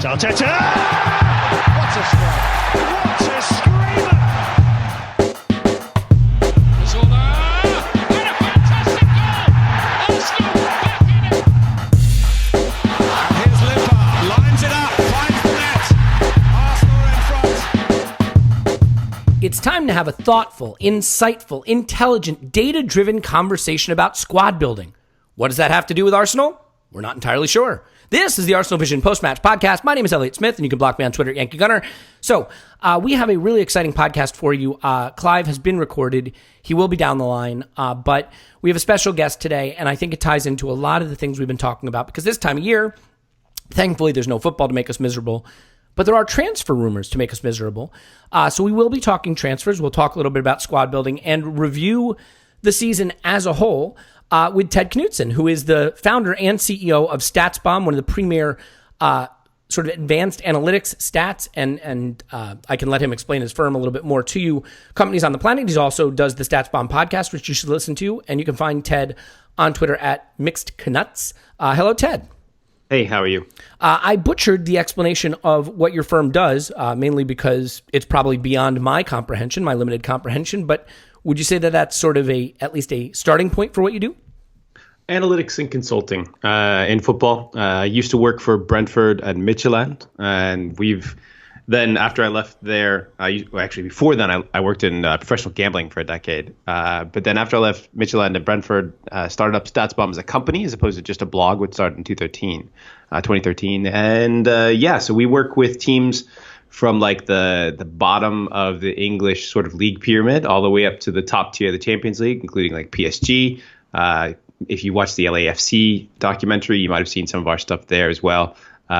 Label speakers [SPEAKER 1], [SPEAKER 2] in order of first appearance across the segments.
[SPEAKER 1] Arteta! What a strike! What a screamer!
[SPEAKER 2] Zola! And a fantastic goal! Arsenal back in it!
[SPEAKER 1] And here's Limpar, lines it up, finds the net. Arsenal in front.
[SPEAKER 3] It's time to have a thoughtful, insightful, intelligent, data-driven conversation about squad building. What does that have to do with Arsenal? We're not entirely sure. This is the Arsenal Vision post-match podcast. My name is Elliot Smith, and you can block me on Twitter at Yankee Gunner. So we have a really exciting podcast for you. Clive has been recorded. He will be down the line, but we have a special guest today, and I think it ties into a lot of the things we've been talking about, because this time of year, thankfully, there's no football to make us miserable, but there are transfer rumors to make us miserable. So we will be talking transfers. We'll talk a little bit about squad building and review the season as a whole. With Ted Knutson, who is the founder and CEO of StatsBomb, one of the premier sort of advanced analytics stats, and I can let him explain his firm a little bit more to you, companies on the planet. He also does the StatsBomb podcast, which you should listen to, and you can find Ted on Twitter at MixedKnuts. Hello, Ted.
[SPEAKER 4] Hey, how are you?
[SPEAKER 3] I butchered the explanation of what your firm does, mainly because it's probably beyond my comprehension, my limited comprehension, but would you say that that's sort of at least a starting point for what you do?
[SPEAKER 4] Analytics and consulting in football. I used to work for Brentford and Midtjylland, and then after I left there, before then I worked in professional gambling for a decade. But then after I left Midtjylland and Brentford, started up StatsBomb as a company as opposed to just a blog, which started in 2013. And so we work with teams from like the bottom of the English sort of league pyramid all the way up to the top tier of the Champions League, including like PSG. If you watch the LAFC documentary, you might have seen some of our stuff there as well.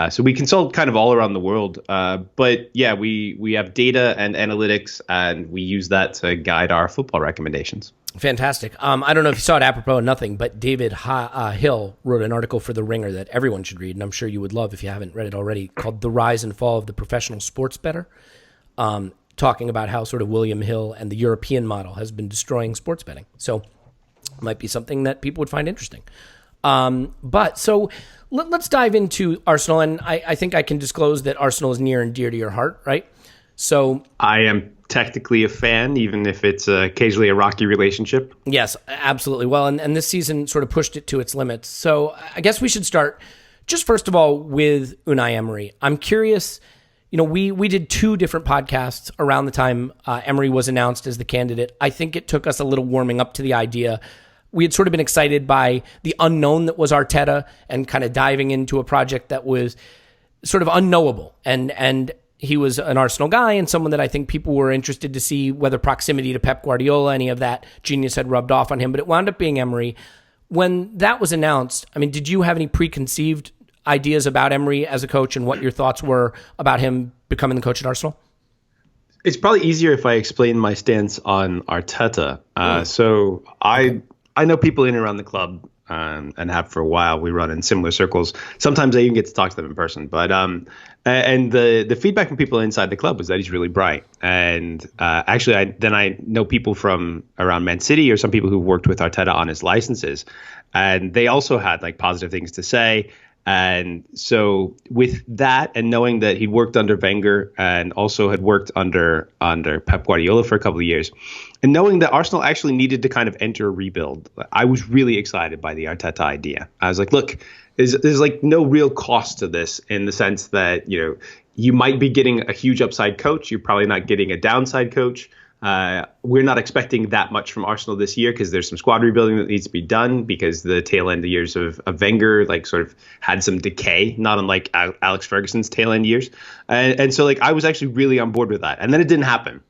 [SPEAKER 4] So we consult kind of all around the world. But yeah, we have data and analytics, and we use that to guide our football recommendations.
[SPEAKER 3] Fantastic. I don't know if you saw it apropos of nothing, but David Hill wrote an article for The Ringer that everyone should read, and I'm sure you would love if you haven't read it already, called The Rise and Fall of the Professional Sports Bettor, talking about how sort of William Hill and the European model has been destroying sports betting. So it might be something that people would find interesting. But so let's dive into Arsenal, and I think I can disclose that Arsenal is near and dear to your heart, right? So
[SPEAKER 4] I am technically a fan, even if it's occasionally a rocky relationship.
[SPEAKER 3] Yes, absolutely. Well, and this season sort of pushed it to its limits. So I guess we should start just first of all with Unai Emery. I'm curious, we did 2 different podcasts around the time Emery was announced as the candidate. I think it took us a little warming up to the idea. We had sort of been excited by the unknown that was Arteta and kind of diving into a project that was sort of unknowable. And he was an Arsenal guy and someone that I think people were interested to see whether proximity to Pep Guardiola, any of that genius had rubbed off on him, but it wound up being Emery. When that was announced, I mean, did you have any preconceived ideas about Emery as a coach and what your thoughts were about him becoming the coach at Arsenal?
[SPEAKER 4] It's probably easier if I explain my stance on Arteta. So I know people in and around the club and have for a while. We run in similar circles. Sometimes I even get to talk to them in person. But and the feedback from people inside the club was that he's really bright. And actually, I know people from around Man City or some people who worked with Arteta on his licenses, and they also had like positive things to say. And so with that, and knowing that he'd worked under Wenger and also had worked under Pep Guardiola for a couple of years, and knowing that Arsenal actually needed to kind of enter a rebuild, I was really excited by the Arteta idea. I was like, look, there's like no real cost to this, in the sense that, you might be getting a huge upside coach. You're probably not getting a downside coach. We're not expecting that much from Arsenal this year, because there's some squad rebuilding that needs to be done, because the tail end years of Wenger like sort of had some decay, not unlike Alex Ferguson's tail end years. And so like I was actually really on board with that. And then it didn't happen.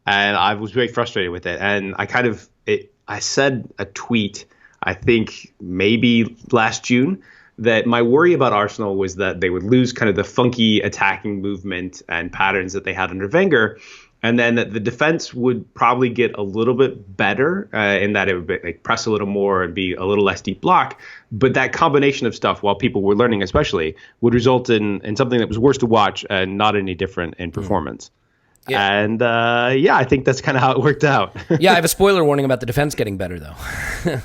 [SPEAKER 4] And I was very frustrated with it. And I said a tweet, I think maybe last June, that my worry about Arsenal was that they would lose kind of the funky attacking movement and patterns that they had under Wenger. And then that the defense would probably get a little bit better in that it would be, like, press a little more and be a little less deep block. But that combination of stuff, while people were learning especially, would result in something that was worse to watch and not any different in performance.
[SPEAKER 3] Yeah.
[SPEAKER 4] And I think that's kind of how it worked out.
[SPEAKER 3] Yeah, I have a spoiler warning about the defense getting better, though.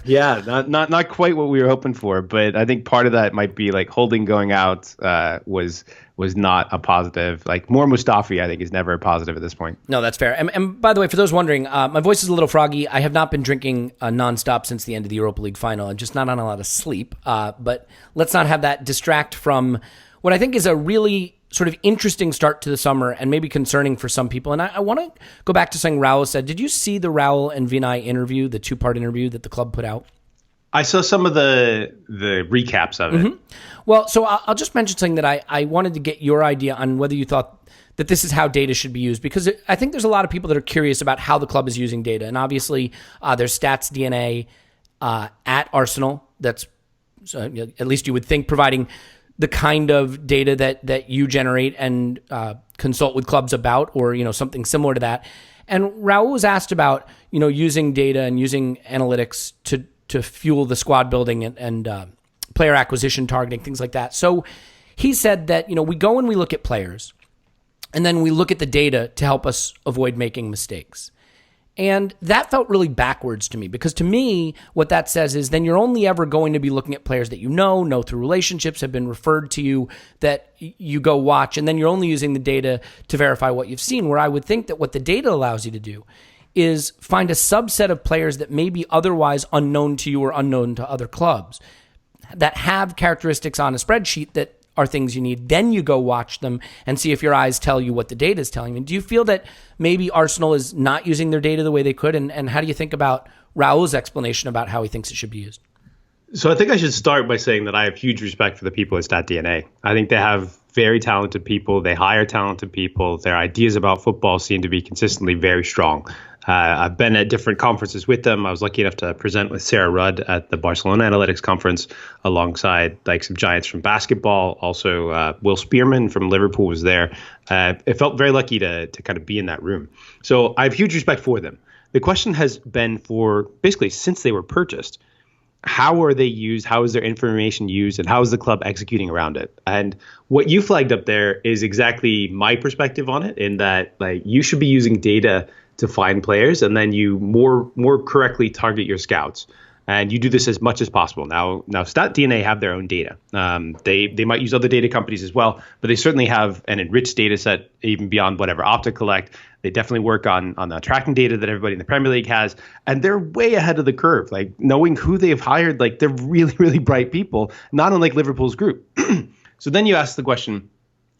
[SPEAKER 4] Yeah, not quite what we were hoping for, but I think part of that might be like Holding going out was not a positive. Like more Mustafi, I think, is never a positive at this point.
[SPEAKER 3] No, that's fair. And by the way, for those wondering, my voice is a little froggy. I have not been drinking nonstop since the end of the Europa League final. I'm just not on a lot of sleep. But let's not have that distract from what I think is a really sort of interesting start to the summer and maybe concerning for some people. And I want to go back to something Raul said. Did you see the Raul and Vinay interview, the 2-part interview that the club put out?
[SPEAKER 4] I saw some of the recaps of it.
[SPEAKER 3] Mm-hmm. Well, so I'll just mention something that I wanted to get your idea on whether you thought that this is how data should be used, because I think there's a lot of people that are curious about how the club is using data. And obviously there's stats DNA at Arsenal that's, at least you would think, providing the kind of data that you generate and consult with clubs about, or something similar to that. And Raul was asked about using data and using analytics to fuel the squad building and player acquisition, targeting, things like that. So he said that we go and we look at players, and then we look at the data to help us avoid making mistakes. And that felt really backwards to me, because to me, what that says is then you're only ever going to be looking at players that know through relationships, have been referred to you, that you go watch, and then you're only using the data to verify what you've seen, where I would think that what the data allows you to do is find a subset of players that may be otherwise unknown to you or unknown to other clubs that have characteristics on a spreadsheet that are things you need. Then you go watch them and see if your eyes tell you what the data is telling you. Do you feel that maybe Arsenal is not using their data the way they could? And how do you think about Raul's explanation about how he thinks it should be used?
[SPEAKER 4] So I think I should start by saying that I have huge respect for the people at StatDNA. I think they have very talented people. They hire talented people. Their ideas about football seem to be consistently very strong. I've been at different conferences with them. I was lucky enough to present with Sarah Rudd at the Barcelona Analytics Conference alongside like some giants from basketball. Also, Will Spearman from Liverpool was there. It felt very lucky to kind of be in that room. So I have huge respect for them. The question has been for basically since they were purchased, how are they used? How is their information used? And how is the club executing around it? And what you flagged up there is exactly my perspective on it, in that like you should be using data to find players, and then you more correctly target your scouts. And you do this as much as possible. Now StatDNA have their own data. They might use other data companies as well, but they certainly have an enriched data set even beyond whatever Opta collect. They definitely work on the tracking data that everybody in the Premier League has, and they're way ahead of the curve. Like knowing who they've hired, like they're really, really bright people, not unlike Liverpool's group. So then you ask the question,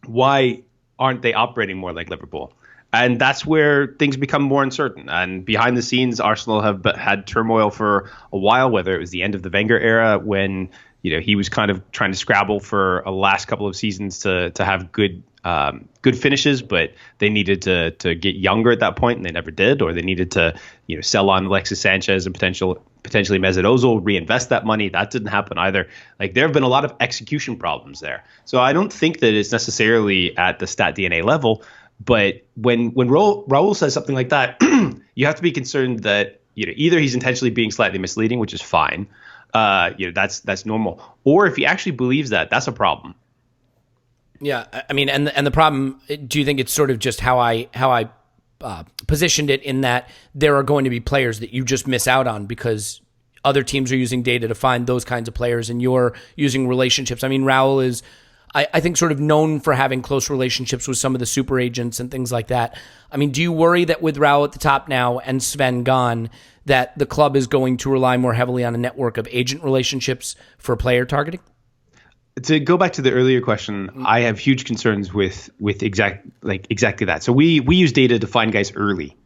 [SPEAKER 4] why aren't they operating more like Liverpool? And that's where things become more uncertain. And behind the scenes, Arsenal have had turmoil for a while, whether it was the end of the Wenger era when he was kind of trying to scrabble for a last couple of seasons to have good finishes, but they needed to get younger at that point, and they never did, or they needed to sell on Alexis Sanchez and potentially Mesut Ozil, reinvest that money. That didn't happen either. Like there have been a lot of execution problems there. So I don't think that it's necessarily at the StatDNA level. But when Raul says something like that, you have to be concerned that either he's intentionally being slightly misleading, which is fine, that's normal, or if he actually believes that, that's a problem.
[SPEAKER 3] Yeah, I mean, and the problem. Do you think it's sort of just how I positioned it, in that there are going to be players that you just miss out on because other teams are using data to find those kinds of players, and you're using relationships. I mean, Raul is, I think, sort of known for having close relationships with some of the super agents and things like that. I mean, do you worry that with Raul at the top now and Sven gone, that the club is going to rely more heavily on a network of agent relationships for player targeting?
[SPEAKER 4] To go back to the earlier question, I have huge concerns with exactly that. So we use data to find guys early.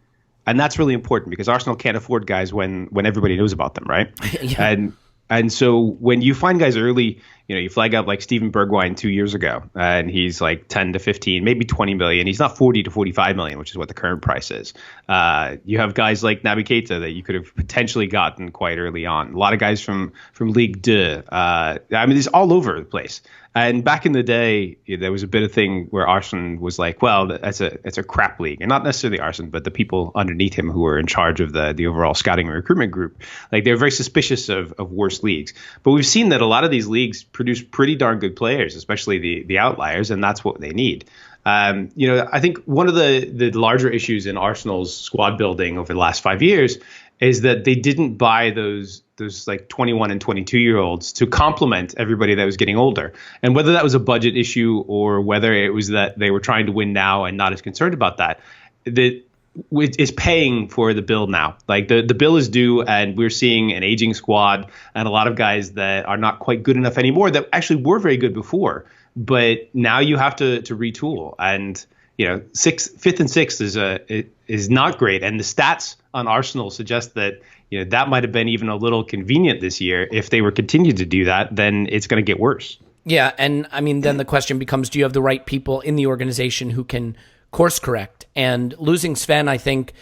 [SPEAKER 4] And that's really important because Arsenal can't afford guys when everybody knows about them, right? Yeah. And so when you find guys early, you flag up like Steven Bergwijn 2 years ago, and he's like 10 to 15, maybe 20 million. He's not 40 to 45 million, which is what the current price is. You have guys like Naby Keita that you could have potentially gotten quite early on. A lot of guys from Ligue 2. I mean, it's all over the place. And back in the day, there was a bit of thing where Arsene was like, well, it's a crap league. And not necessarily Arsene, but the people underneath him who were in charge of the overall scouting and recruitment group. Like, they were very suspicious of worse most leagues. But we've seen that a lot of these leagues produce pretty darn good players, especially the outliers, and that's what they need. I think one of the larger issues in Arsenal's squad building over the last 5 years is that they didn't buy those like 21 and 22-year-olds to complement everybody that was getting older. And whether that was a budget issue or whether it was that they were trying to win now and not as concerned about that is paying for the bill now. Like the bill is due, and we're seeing an aging squad and a lot of guys that are not quite good enough anymore that actually were very good before. But now you have to retool, and fifth and sixth is not great. And the stats on Arsenal suggest that that might have been even a little convenient this year. If they were continued to do that, then it's going to get worse.
[SPEAKER 3] Yeah, and I mean, then the question becomes: do you have the right people in the organization who can course correct? And losing Sven, I think,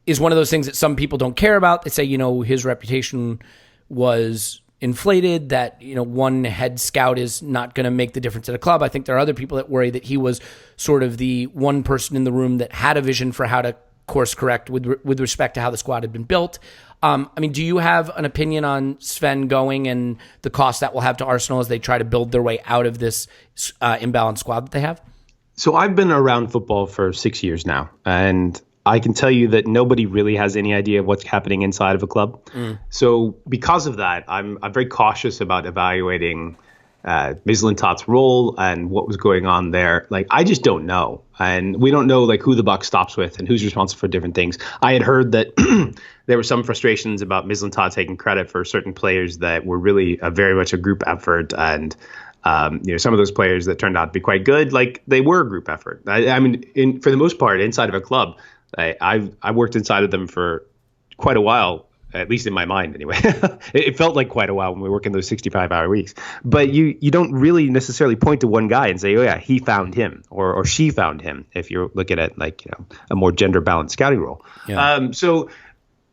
[SPEAKER 3] is one of those things that some people don't care about. They say, his reputation was inflated, that one head scout is not going to make the difference at a club. I think there are other people that worry that he was sort of the one person in the room that had a vision for how to course correct with respect to how the squad had been built. Do you have an opinion on Sven going and the cost that will have to Arsenal as they try to build their way out of this imbalanced squad that they have?
[SPEAKER 4] So I've been around football for 6 years now, and I can tell you that nobody really has any idea of what's happening inside of a club. So because of that, I'm very cautious about evaluating Mislintat's role and what was going on there. Like, I just don't know. And we don't know who the buck stops with and who's responsible for different things. I had heard that there were some frustrations about Mislintat taking credit for certain players that were really very much a group effort. And some of those players that turned out to be quite good, they were a group effort. For the most part, inside of a club, I worked inside of them for quite a while, at least in my mind anyway. It felt like quite a while when we were working those 65-hour weeks. But you don't really necessarily point to one guy and say, oh yeah, he found him or she found him, if you're looking at a more gender balanced scouting role. Yeah. So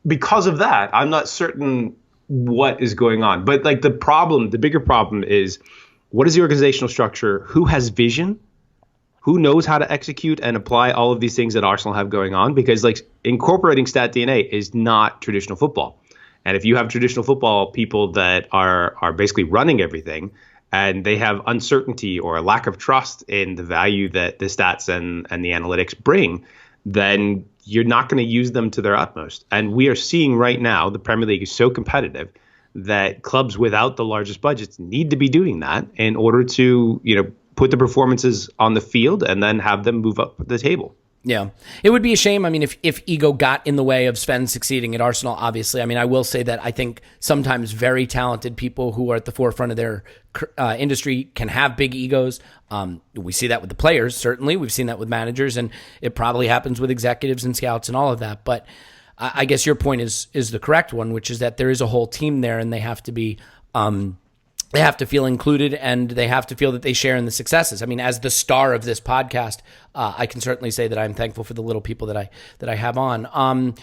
[SPEAKER 4] because of that, I'm not certain what is going on. But the bigger problem is, what is the organizational structure? Who has vision? Who knows how to execute and apply all of these things that Arsenal have going on? Because incorporating stat DNA is not traditional football. And if you have traditional football people that are basically running everything, and they have uncertainty or a lack of trust in the value that the stats and the analytics bring, then you're not going to use them to their utmost. And we are seeing right now the Premier League is so competitive that clubs without the largest budgets need to be doing that in order to, put the performances on the field and then have them move up the table.
[SPEAKER 3] Yeah. It would be a shame. If ego got in the way of Sven succeeding at Arsenal, obviously. I will say that I think sometimes very talented people who are at the forefront of their industry can have big egos. We see that with the players, certainly. We've seen that with managers, and it probably happens with executives and scouts and all of that. But I guess your point is the correct one, which is that there is a whole team there, and they have to be they have to feel included, and they have to feel that they share in the successes. As the star of this podcast, I can certainly say that I'm thankful for the little people that I have on.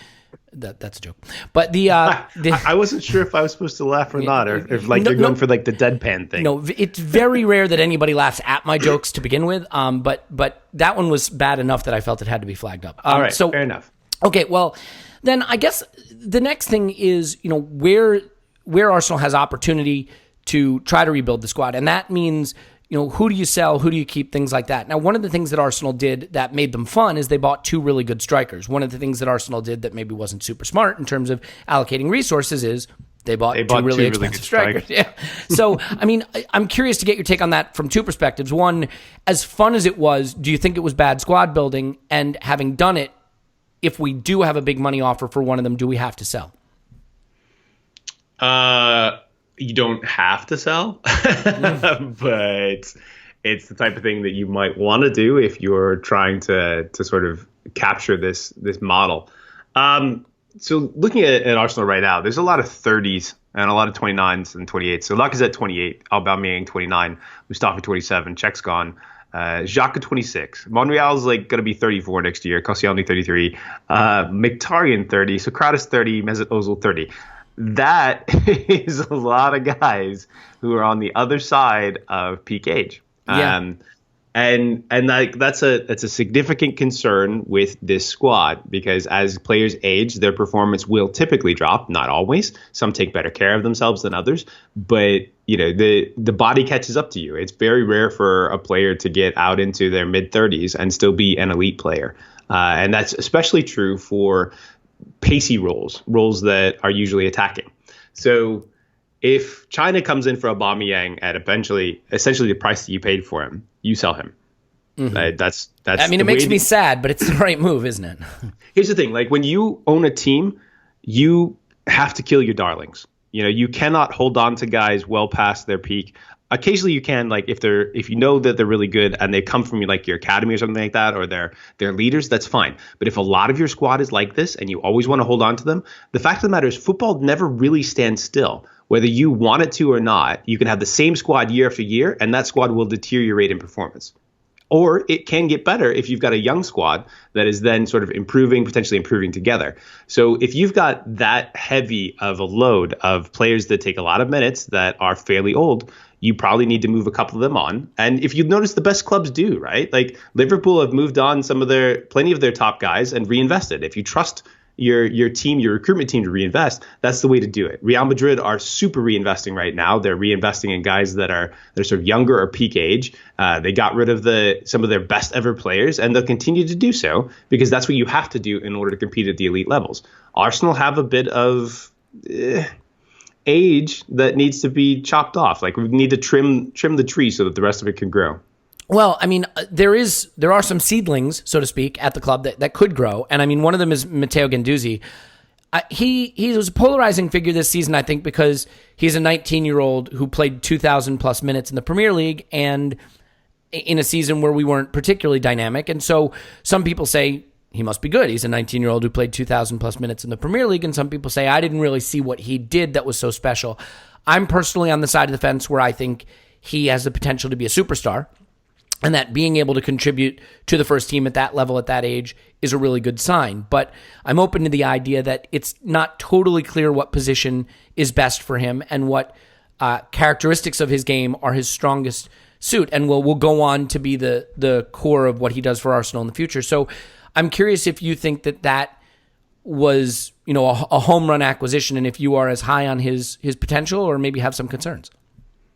[SPEAKER 3] That's a joke, but
[SPEAKER 4] I wasn't sure if I was supposed to laugh or not, or if you're going for the deadpan thing.
[SPEAKER 3] No, it's very rare that anybody laughs at my jokes to begin with. But that one was bad enough that I felt it had to be flagged up.
[SPEAKER 4] All right, so fair enough.
[SPEAKER 3] Okay, well, then I guess the next thing is where Arsenal has opportunity to try to rebuild the squad. And that means, who do you sell? Who do you keep? Things like that. Now, one of the things that Arsenal did that made them fun is they bought two really good strikers. One of the things that Arsenal did that maybe wasn't super smart in terms of allocating resources is they bought two really expensive strikers. Yeah. So, I'm curious to get your take on that from two perspectives. One, as fun as it was, do you think it was bad squad building? And having done it, if we do have a big money offer for one of them, do we have to sell?
[SPEAKER 4] You don't have to sell, but it's the type of thing that you might want to do if you're trying to sort of capture this model. So looking at Arsenal right now, there's a lot of 30s and a lot of 29s and 28s. So Lacazette 28, Aubameyang 29, Mustafi 27, Czech's gone. Xhaka 26. Monreal's going to be 34 next year. Koscielny 33. Mkhitaryan 30. Sokratis 30. Mesut Ozil 30. That is a lot of guys who are on the other side of peak age.
[SPEAKER 3] Yeah.
[SPEAKER 4] And like that's a significant concern with this squad because as players age, their performance will typically drop. Not always. Some take better care of themselves than others, but the body catches up to you. It's very rare for a player to get out into their mid-30s and still be an elite player, and that's especially true for pacey roles that are usually attacking. So if China comes in for Aubameyang at essentially the price that you paid for him, you sell him.
[SPEAKER 3] Mm-hmm.
[SPEAKER 4] That's.
[SPEAKER 3] I mean, it makes me sad, but it's the right move, isn't it?
[SPEAKER 4] Here's the thing: like when you own a team, you have to kill your darlings. You cannot hold on to guys well past their peak. Occasionally, you can, like if you know that they're really good and they come from like your academy or something like that, or they're leaders, that's fine. But if a lot of your squad is like this and you always want to hold on to them, the fact of the matter is football never really stands still. Whether you want it to or not, you can have the same squad year after year, and that squad will deteriorate in performance. Or it can get better if you've got a young squad that is then sort of potentially improving together. So if you've got that heavy of a load of players that take a lot of minutes that are fairly old, you probably need to move a couple of them on. And if you've noticed, the best clubs do, right? Like Liverpool have moved on plenty of their top guys and reinvested. If you trust your team, your recruitment team to reinvest, that's the way to do it. Real Madrid are super reinvesting right now. They're reinvesting in guys they're sort of younger or peak age. They got rid of some of their best ever players, and they'll continue to do so because that's what you have to do in order to compete at the elite levels. Arsenal have a bit of age that needs to be chopped off. Like we need to trim the tree so that the rest of it can grow.
[SPEAKER 3] Well, I mean, there are some seedlings, so to speak, at the club that could grow, and I mean, one of them is Matteo Guendouzi. He was a polarizing figure this season, I think, because he's a 19-year-old who played 2,000 plus minutes in the Premier League, and in a season where we weren't particularly dynamic, and so some people say he must be good. He's a 19-year-old who played 2,000 plus minutes in the Premier League, and some people say I didn't really see what he did that was so special. I'm personally on the side of the fence where I think he has the potential to be a superstar. And that being able to contribute to the first team at that level, at that age, is a really good sign. But I'm open to the idea that it's not totally clear what position is best for him and what characteristics of his game are his strongest suit and will go on to be the core of what he does for Arsenal in the future. So I'm curious if you think that was a home run acquisition and if you are as high on his potential or maybe have some concerns.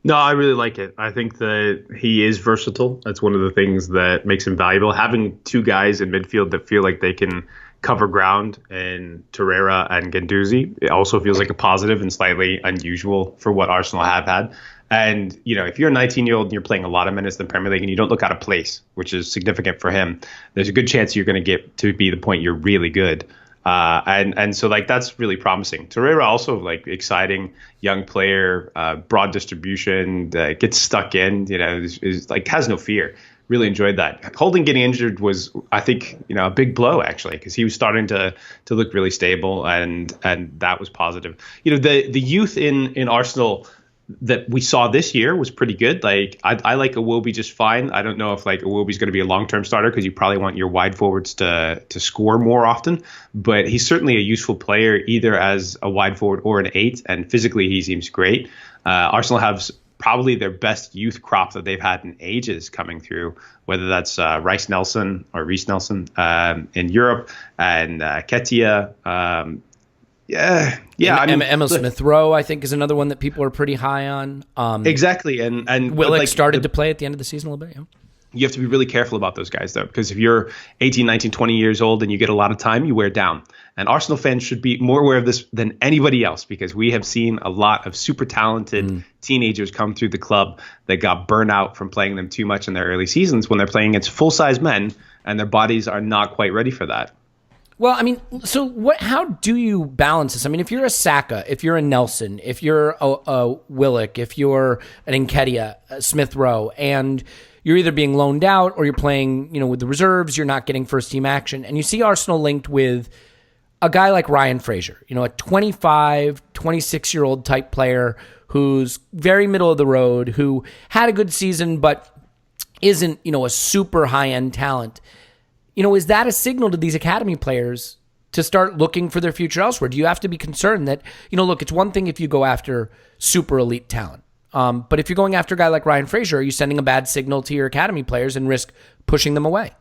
[SPEAKER 4] No, I really like it. I think that he is versatile. That's one of the things that makes him valuable. Having two guys in midfield that feel like they can cover ground in Torreira and Guendouzi, it also feels like a positive and slightly unusual for what Arsenal have had. And, if you're a 19-year-old and you're playing a lot of minutes in the Premier League and you don't look out of place, which is significant for him, there's a good chance you're going to get to be the point you're really good. And so that's really promising. Torreira also exciting young player, broad distribution, gets stuck in, is has no fear. Really enjoyed that. Holding getting injured was, I think, a big blow actually, because he was starting to look really stable and that was positive. The youth in Arsenal that we saw this year was pretty good. I like Iwobi just fine. I don't know if Iwobi's going to be a long-term starter because you probably want your wide forwards to score more often, but he's certainly a useful player either as a wide forward or an 8, and physically he seems great. Arsenal have probably their best youth crop that they've had in ages coming through, whether that's Reece Nelson in Europe and Ketia.
[SPEAKER 3] Emil Smith Rowe, I think, is another one that people are pretty high on.
[SPEAKER 4] Exactly, and
[SPEAKER 3] Willock started to play at the end of the season a little bit. Yeah.
[SPEAKER 4] You have to be really careful about those guys, though, because if you're 18, 19, 20 years old and you get a lot of time, you wear down. And Arsenal fans should be more aware of this than anybody else, because we have seen a lot of super talented teenagers come through the club that got burnt out from playing them too much in their early seasons when they're playing against full-size men and their bodies are not quite ready for that.
[SPEAKER 3] Well, I mean, so how do you balance this? I mean, if you're a Saka, if you're a Nelson, if you're a Willock, if you're an Nketiah, Smith Rowe, and you're either being loaned out or you're playing, with the reserves, you're not getting first team action, and you see Arsenal linked with a guy like Ryan Fraser, a 25, 26-year-old type player who's very middle of the road, who had a good season but isn't, a super high-end talent. Is that a signal to these academy players to start looking for their future elsewhere? Do you have to be concerned that, look, it's one thing if you go after super elite talent. But if you're going after a guy like Ryan Fraser, are you sending a bad signal to your academy players and risk pushing them away?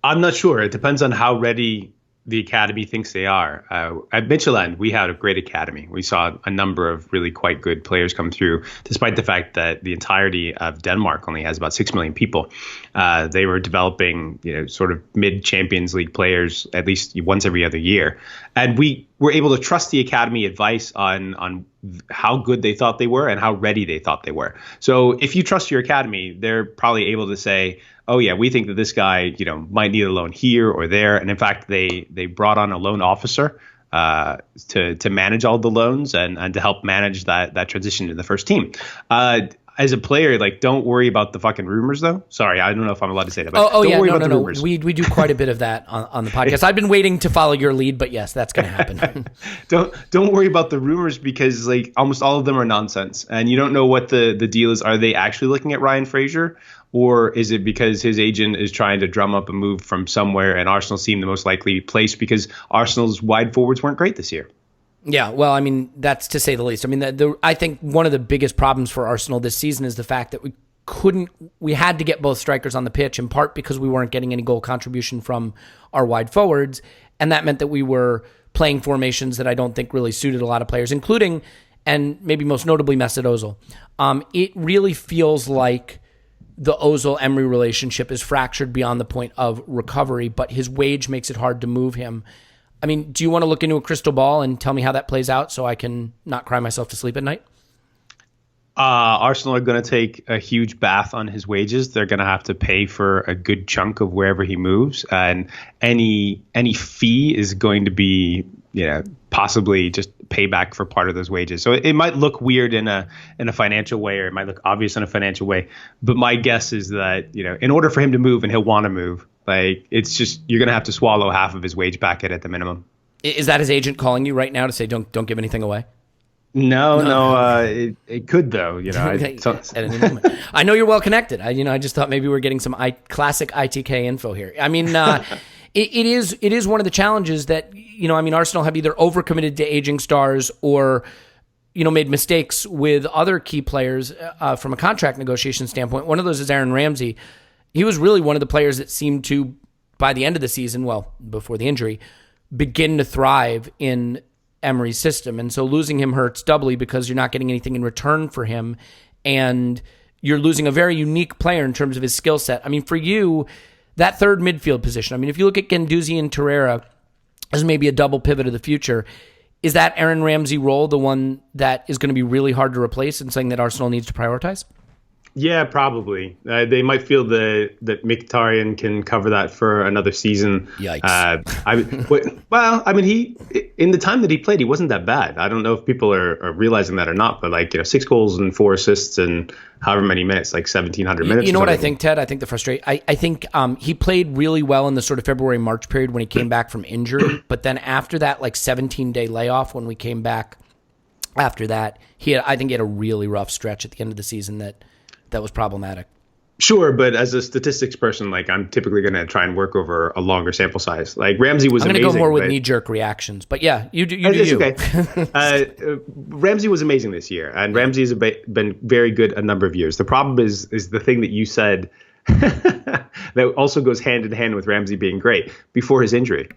[SPEAKER 4] I'm not sure. It depends on how ready the academy thinks they are. At Midtjylland, we had a great academy. We saw a number of really quite good players come through, despite the fact that the entirety of Denmark only has about 6 million people. They were developing, sort of mid-Champions League players at least once every other year. And we were able to trust the academy advice on how good they thought they were and how ready they thought they were. So if you trust your academy, they're probably able to say, oh yeah, we think that this guy, might need a loan here or there. And in fact, they brought on a loan officer to manage all the loans and to help manage that transition to the first team. As a player, don't worry about the fucking rumors, though. Sorry, I don't know if I'm allowed to say that. But don't worry about the rumors.
[SPEAKER 3] We do quite a bit of that on the podcast. I've been waiting to follow your lead, but yes, that's going to happen.
[SPEAKER 4] Don't worry about the rumors because almost all of them are nonsense, and you don't know what the deal is. Are they actually looking at Ryan Fraser? Or is it because his agent is trying to drum up a move from somewhere and Arsenal seem the most likely place because Arsenal's wide forwards weren't great this year?
[SPEAKER 3] Yeah, well, I mean, that's to say the least. I mean, I think one of the biggest problems for Arsenal this season is the fact that we had to get both strikers on the pitch, in part because we weren't getting any goal contribution from our wide forwards. And that meant that we were playing formations that I don't think really suited a lot of players, including, and maybe most notably, Mesut Ozil. It really feels like the Ozil-Emery relationship is fractured beyond the point of recovery, but his wage makes it hard to move him. I mean, do you want to look into a crystal ball and tell me how that plays out so I can not cry myself to sleep at night?
[SPEAKER 4] Arsenal are going to take a huge bath on his wages. They're going to have to pay for a good chunk of wherever he moves, and any fee is going to be, possibly just payback for part of those wages. So it might look weird in a financial way, or it might look obvious in a financial way. But my guess is that, in order for him to move, and he'll want to move, it's just, you're going to have to swallow half of his wage packet at the minimum.
[SPEAKER 3] Is that his agent calling you right now to say, don't give anything away?
[SPEAKER 4] No. It could though.
[SPEAKER 3] At any moment. I know you're well connected. I just thought maybe we're getting some classic ITK info here. I mean, it is one of the challenges that Arsenal have either overcommitted to aging stars or made mistakes with other key players from a contract negotiation standpoint. One of those is Aaron Ramsey. He was really one of the players that seemed to, by the end of the season, well, before the injury, begin to thrive in Emery's system. And so losing him hurts doubly because you're not getting anything in return for him. And you're losing a very unique player in terms of his skill set. I mean, for you, that third midfield position, I mean, if you look at Guendouzi and Torreira as maybe a double pivot of the future, is that Aaron Ramsey role the one that is going to be really hard to replace and something that Arsenal needs to prioritize?
[SPEAKER 4] Yeah, probably. They might feel that Mkhitaryan can cover that for another season.
[SPEAKER 3] Yikes.
[SPEAKER 4] He in the time that he played, he wasn't that bad. I don't know if people are realizing that or not, but 6 goals and 4 assists in however many minutes, 1,700 minutes.
[SPEAKER 3] You know what I think, Ted? I think I think he played really well in the sort of February-March period when he came back from injury, but then after that 17-day layoff when we came back after that, I think he had a really rough stretch at the end of the season that was problematic.
[SPEAKER 4] Sure, but as a statistics person, I'm typically going to try and work over a longer sample size. Ramsey was amazing.
[SPEAKER 3] I'm going to go more with knee-jerk reactions, but yeah, you do.
[SPEAKER 4] Okay. Ramsey was amazing this year, and Ramsey has been very good a number of years. The problem is the thing that you said that also goes hand in hand with Ramsey being great before his injury.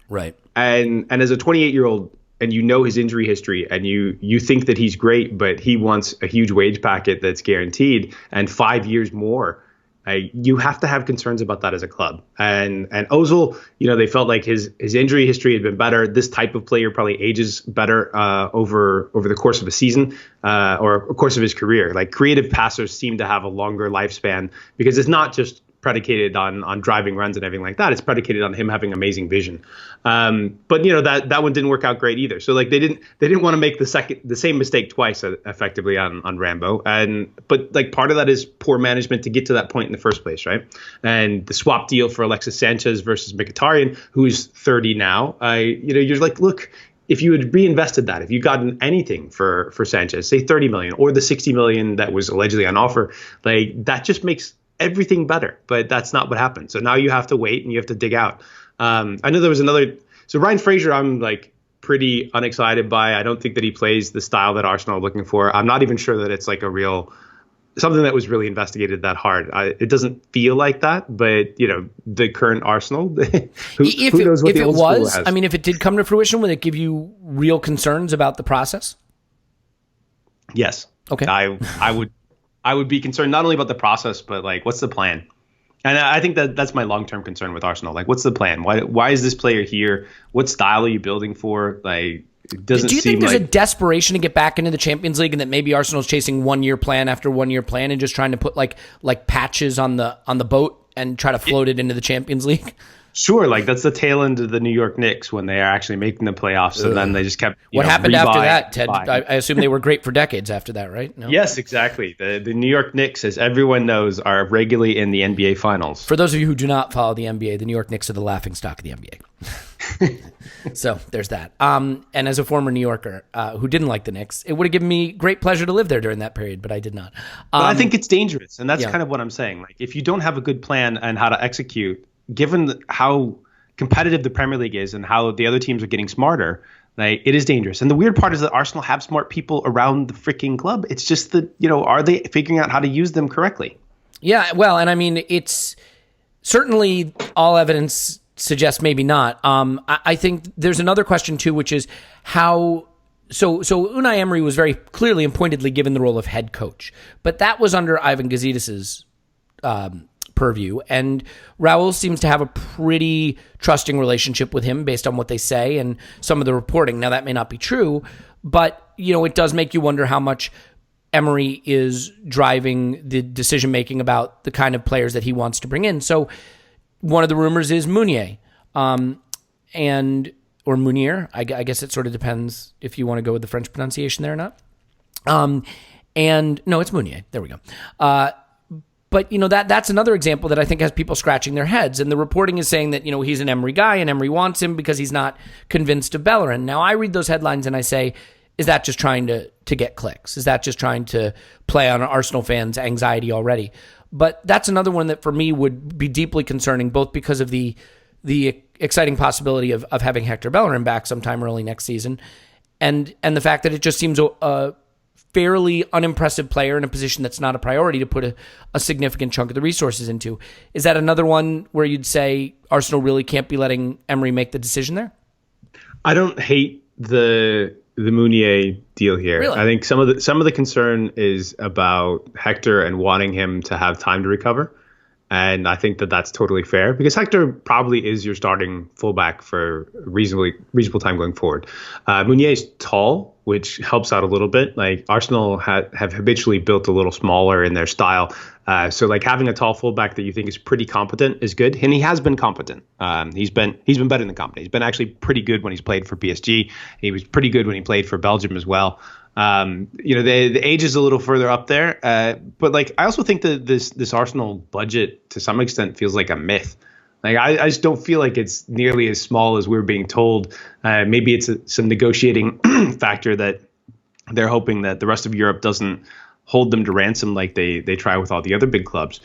[SPEAKER 3] Right.
[SPEAKER 4] And as a 28-year-old, and his injury history, and you think that he's great, but he wants a huge wage packet that's guaranteed and 5 years more. You have to have concerns about that as a club. And Ozil, they felt like his injury history had been better. This type of player probably ages better over the course of a season or a course of his career. Creative passers seem to have a longer lifespan because it's not just predicated on driving runs and everything like that. It's predicated on him having amazing vision. But that one didn't work out great either. So they didn't want to make the same mistake twice effectively on Rambo. But part of that is poor management to get to that point in the first place, right? And the swap deal for Alexis Sanchez versus Mkhitaryan, who's 30 now, you're like, look, if you had reinvested that, if you gotten anything for Sanchez, say 30 million or the 60 million that was allegedly on offer, that just makes everything better, but that's not what happened. So now you have to wait and you have to dig out. I know there was another. So Ryan Fraser, I'm pretty unexcited by. I don't think that he plays the style that Arsenal are looking for. I'm not even sure that it's like a real something that was really investigated that hard. It doesn't feel like that, but the current Arsenal, who knows what
[SPEAKER 3] if
[SPEAKER 4] the
[SPEAKER 3] it
[SPEAKER 4] old
[SPEAKER 3] was,
[SPEAKER 4] school has.
[SPEAKER 3] I mean, if it did come to fruition, would it give you real concerns about the process?
[SPEAKER 4] Yes.
[SPEAKER 3] Okay.
[SPEAKER 4] I would be concerned not only about the process, but like, what's the plan? And I think that's my long-term concern with Arsenal. Like, what's the plan? Why is this player here? What style are you building for? Like, it doesn't
[SPEAKER 3] Do you
[SPEAKER 4] seem
[SPEAKER 3] think there's
[SPEAKER 4] like
[SPEAKER 3] a desperation to get back into the Champions League, and that maybe Arsenal's chasing 1 year plan after 1 year plan and just trying to put like patches on the boat and try to float it into the Champions League?
[SPEAKER 4] Sure, like that's the tail end of the New York Knicks when they are actually making the playoffs, and then they just kept.
[SPEAKER 3] What happened after that, Ted? I assume they were great for decades after that, right? No?
[SPEAKER 4] Yes, exactly. The New York Knicks, as everyone knows, are regularly in the NBA Finals.
[SPEAKER 3] For those of you who do not follow the NBA, the New York Knicks are the laughingstock of the NBA. So there's that. And as a former New Yorker who didn't like the Knicks, it would have given me great pleasure to live there during that period, but I did not.
[SPEAKER 4] But I think it's dangerous, and that's kind of what I'm saying. Like, if you don't have a good plan and how to execute, given how competitive the Premier League is and how the other teams are getting smarter, like, it is dangerous. And the weird part is that Arsenal have smart people around the freaking club. It's just that, are they figuring out how to use them correctly? Yeah,
[SPEAKER 3] well, and I mean, it's certainly all evidence suggests maybe not. I think there's another question too, which is how. So Unai Emery was very clearly and pointedly given the role of head coach, but that was under Ivan Gazidis's purview, and Raul seems to have a pretty trusting relationship with him based on what they say and some of the reporting. Now, that may not be true, but it does make you wonder how much Emery is driving the decision making about the kind of players that he wants to bring in. So one of the rumors is Meunier, or Meunier. I guess it sort of depends if you want to go with the French pronunciation there or not. And no, it's Meunier. There we go. But, that's another example that I think has people scratching their heads. And the reporting is saying that, he's an Emery guy and Emery wants him because he's not convinced of Bellerin. Now, I read those headlines and I say, is that just trying to get clicks? Is that just trying to play on Arsenal fans' anxiety already? But that's another one that for me would be deeply concerning, both because of the exciting possibility of having Hector Bellerin back sometime early next season and the fact that it just seems a fairly unimpressive player in a position that's not a priority to put a significant chunk of the resources into. Is that another one where you'd say Arsenal really can't be letting Emery make the decision there?
[SPEAKER 4] I don't hate the Meunier deal here.
[SPEAKER 3] Really?
[SPEAKER 4] I think some of the concern is about Hector and wanting him to have time to recover. And I think that that's totally fair because Hector probably is your starting fullback for reasonable time going forward. Meunier is tall, which helps out a little bit. Like Arsenal have habitually built a little smaller in their style. So like having a tall fullback that you think is pretty competent is good. And he has been competent. He's been better than competent. He's been actually pretty good when he's played for PSG. He was pretty good when he played for Belgium as well. The age is a little further up there, but like I also think that this Arsenal budget to some extent feels like a myth. Like I just don't feel like it's nearly as small as we're being told. Maybe it's some negotiating factor that they're hoping that the rest of Europe doesn't hold them to ransom like they try with all the other big clubs.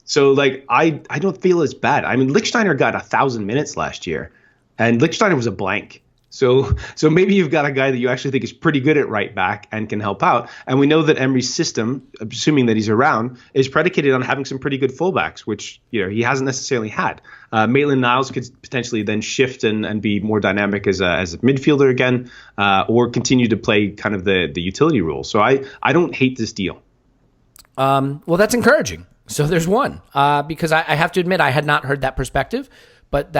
[SPEAKER 4] So like I don't feel as bad. I mean, Lichtsteiner got 1,000 minutes last year, and Lichtsteiner was a blank. So maybe you've got a guy that you actually think is pretty good at right back and can help out. And we know that Emery's system, assuming that he's around, is predicated on having some pretty good fullbacks, which he hasn't necessarily had. Maitland-Niles could potentially then shift and be more dynamic as a midfielder again, or continue to play kind of the utility role. So I don't hate this deal.
[SPEAKER 3] Well, that's encouraging. So there's one, because I have to admit I had not heard that perspective, but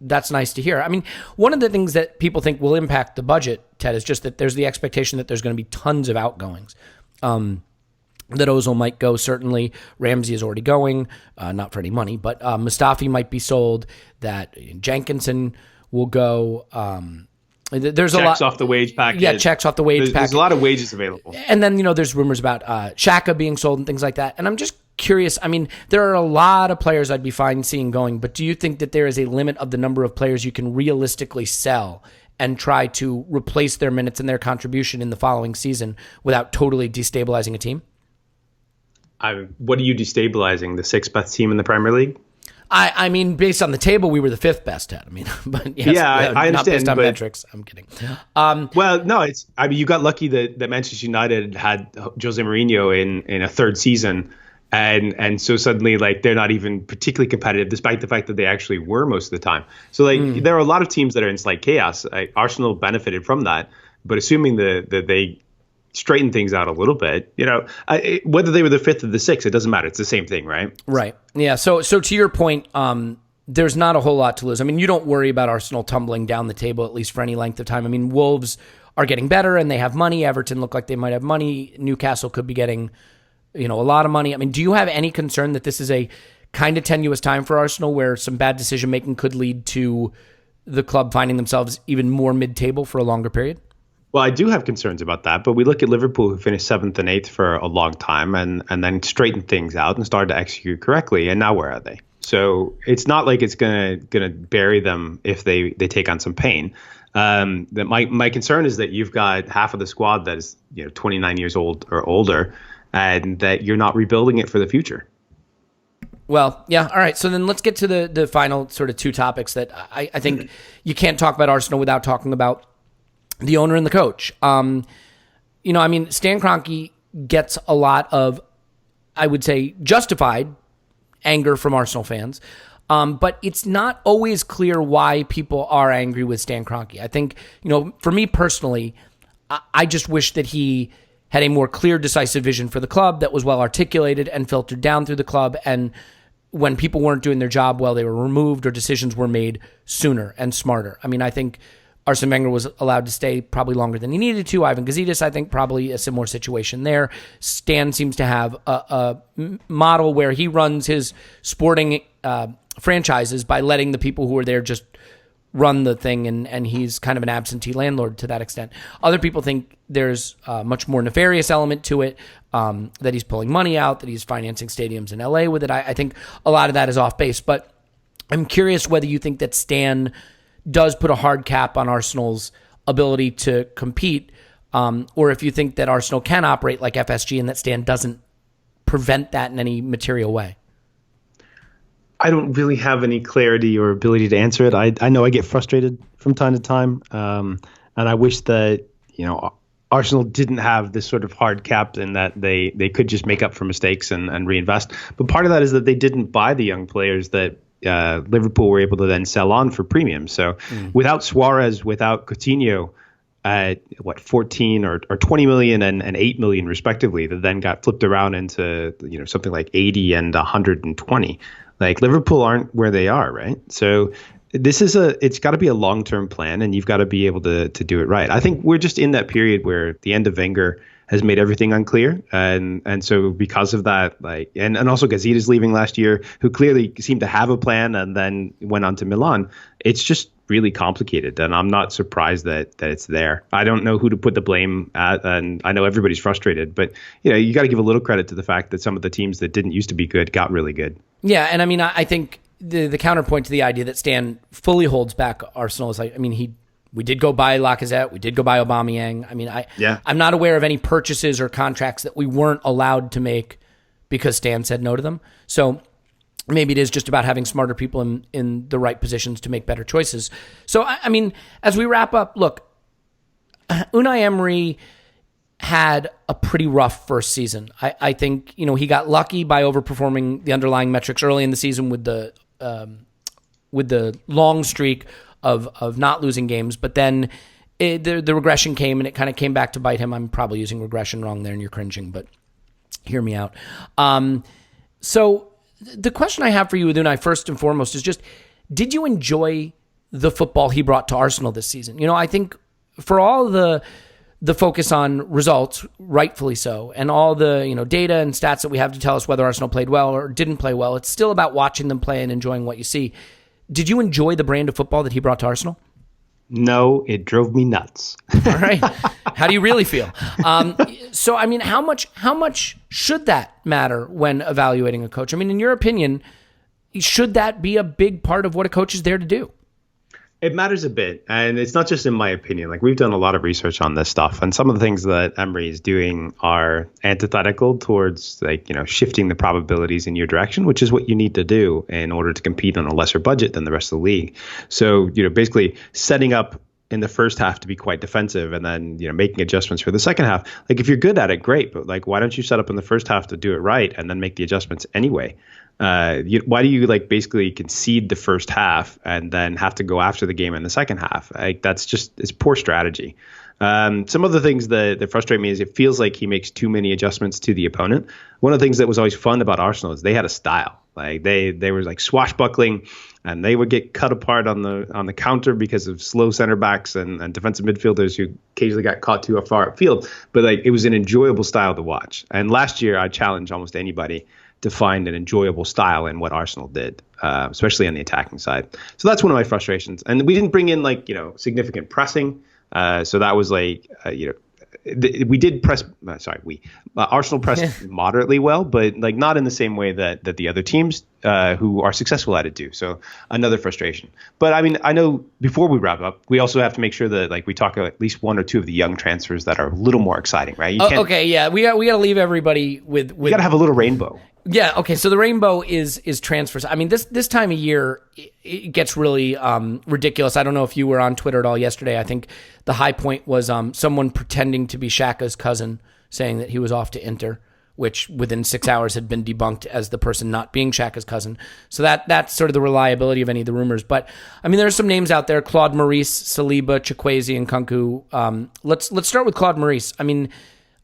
[SPEAKER 3] that's nice to hear. I mean, one of the things that people think will impact the budget, Ted, is just that there's the expectation that there's going to be tons of outgoings. That Ozil might go, certainly. Ramsey is already going, not for any money, but Mustafi might be sold, that Jenkinson will go. There's a lot.
[SPEAKER 4] Checks off the wage package.
[SPEAKER 3] Yeah, checks off the wage package.
[SPEAKER 4] There's a lot of wages available.
[SPEAKER 3] And then, there's rumors about Xhaka being sold and things like that. And I'm just curious. I mean, there are a lot of players I'd be fine seeing going, but do you think that there is a limit of the number of players you can realistically sell and try to replace their minutes and their contribution in the following season without totally destabilizing a team?
[SPEAKER 4] What are you destabilizing? The sixth best team in the Premier League?
[SPEAKER 3] I mean, based on the table, we were the fifth best, Ted. I mean, but yes,
[SPEAKER 4] Yeah, I understand,
[SPEAKER 3] not based on
[SPEAKER 4] but-
[SPEAKER 3] metrics. I'm kidding.
[SPEAKER 4] Well, no, you got lucky that Manchester United had Jose Mourinho in a third season, and so suddenly like they're not even particularly competitive, despite the fact that they actually were most of the time. So like there are a lot of teams that are in slight chaos. Arsenal benefited from that, but assuming that they straighten things out a little bit, whether they were the fifth or the sixth, it doesn't matter. It's the same thing, right?
[SPEAKER 3] Right. Yeah. So to your point, there's not a whole lot to lose. I mean, you don't worry about Arsenal tumbling down the table, at least for any length of time. I mean, Wolves are getting better and they have money. Everton look like they might have money. Newcastle could be getting, a lot of money. I mean, do you have any concern that this is a kind of tenuous time for Arsenal where some bad decision making could lead to the club finding themselves even more mid-table for a longer period?
[SPEAKER 4] Well, I do have concerns about that, but we look at Liverpool, who finished 7th and 8th for a long time and then straightened things out and started to execute correctly. And now where are they? So it's not like it's gonna bury them if they take on some pain. That my concern is that you've got half of the squad that is 29 years old or older, and that you're not rebuilding it for the future.
[SPEAKER 3] Well, yeah. All right. So then let's get to the final sort of two topics that I think you can't talk about Arsenal without talking about the owner and the coach. Stan Kroenke gets a lot of, I would say, justified anger from Arsenal fans. But it's not always clear why people are angry with Stan Kroenke. I think, for me personally, I just wish that he had a more clear, decisive vision for the club that was well articulated and filtered down through the club. And when people weren't doing their job well, they were removed or decisions were made sooner and smarter. I mean, I think Arsene Wenger was allowed to stay probably longer than he needed to. Ivan Gazidis, I think, probably a similar situation there. Stan seems to have a model where he runs his sporting franchises by letting the people who are there just run the thing, and he's kind of an absentee landlord to that extent. Other people think there's a much more nefarious element to it, that he's pulling money out, that he's financing stadiums in LA with it. I think a lot of that is off base, but I'm curious whether you think that Stan does put a hard cap on Arsenal's ability to compete, or if you think that Arsenal can operate like FSG and that Stan doesn't prevent that in any material way.
[SPEAKER 4] I don't really have any clarity or ability to answer it. I know I get frustrated from time to time, and I wish that Arsenal didn't have this sort of hard cap and that they could just make up for mistakes and reinvest. But part of that is that they didn't buy the young players that Liverpool were able to then sell on for premium. So without Suarez, without Coutinho, 14 or 20 million and 8 million respectively, that then got flipped around into something like 80 and 120. Like Liverpool aren't where they are, right? So it's got to be a long-term plan, and you've got to be able to do it right. I think we're just in that period where the end of Wenger has made everything unclear, and so because of that, and also Gazidis leaving last year, who clearly seemed to have a plan and then went on to Milan. It's just really complicated, and I'm not surprised that it's there. I don't know who to put the blame at, and I know everybody's frustrated, but you got to give a little credit to the fact that some of the teams that didn't used to be good got really good.
[SPEAKER 3] Yeah, and I mean, I think the counterpoint to the idea that Stan fully holds back Arsenal is we did go buy Lacazette, we did go buy Aubameyang. I mean, I'm not aware of any purchases or contracts that we weren't allowed to make because Stan said no to them. So maybe it is just about having smarter people in the right positions to make better choices. So, I mean, as we wrap up, look, Unai Emery had a pretty rough first season. I think, he got lucky by overperforming the underlying metrics early in the season with the long streak of not losing games, but then the regression came and it kind of came back to bite him. I'm probably using regression wrong there and you're cringing, but hear me out. So the question I have for you with Unai first and foremost is just, did you enjoy the football he brought to Arsenal this season? I think for all the focus on results, rightfully so, and all the data and stats that we have to tell us whether Arsenal played well or didn't play well, it's still about watching them play and enjoying what you see. Did you enjoy the brand of football that he brought to Arsenal?
[SPEAKER 4] No, it drove me nuts.
[SPEAKER 3] All right. How do you really feel? So, I mean, how much should that matter when evaluating a coach? I mean, in your opinion, should that be a big part of what a coach is there to do?
[SPEAKER 4] It matters a bit, and it's not just in my opinion. Like we've done a lot of research on this stuff, and some of the things that Emery is doing are antithetical towards shifting the probabilities in your direction, which is what you need to do in order to compete on a lesser budget than the rest of the league. So basically setting up in the first half to be quite defensive, and then making adjustments for the second half. Like if you're good at it, great, but like why don't you set up in the first half to do it right and then make the adjustments anyway? Why do you basically concede the first half and then have to go after the game in the second half? Like it's poor strategy. Some of the things that frustrate me is it feels like he makes too many adjustments to the opponent. One of the things that was always fun about Arsenal is they had a style. Like they were like swashbuckling, and they would get cut apart on the counter because of slow center backs and defensive midfielders who occasionally got caught too far upfield. But it was an enjoyable style to watch. And last year I challenged almost anybody to find an enjoyable style in what Arsenal did, especially on the attacking side. So that's one of my frustrations. And we didn't bring in significant pressing. So that was we did press. Arsenal pressed moderately well, but not in the same way that the other teams who are successful at it do. So another frustration. But I mean, I know before we wrap up, we also have to make sure that we talk about at least one or two of the young transfers that are a little more exciting, right?
[SPEAKER 3] Okay, yeah, we got to leave everybody with.
[SPEAKER 4] We got to have a little rainbow.
[SPEAKER 3] Yeah. Okay. So the rainbow is transfers. I mean, this time of year it gets really ridiculous. I don't know if you were on Twitter at all yesterday. I think the high point was someone pretending to be Xhaka's cousin, saying that he was off to Inter, which within 6 hours had been debunked as the person not being Xhaka's cousin. So that's sort of the reliability of any of the rumors. But I mean, there are some names out there: Claude Maurice, Saliba, Chukwueze, and Kunku. Let's start with Claude Maurice. I mean,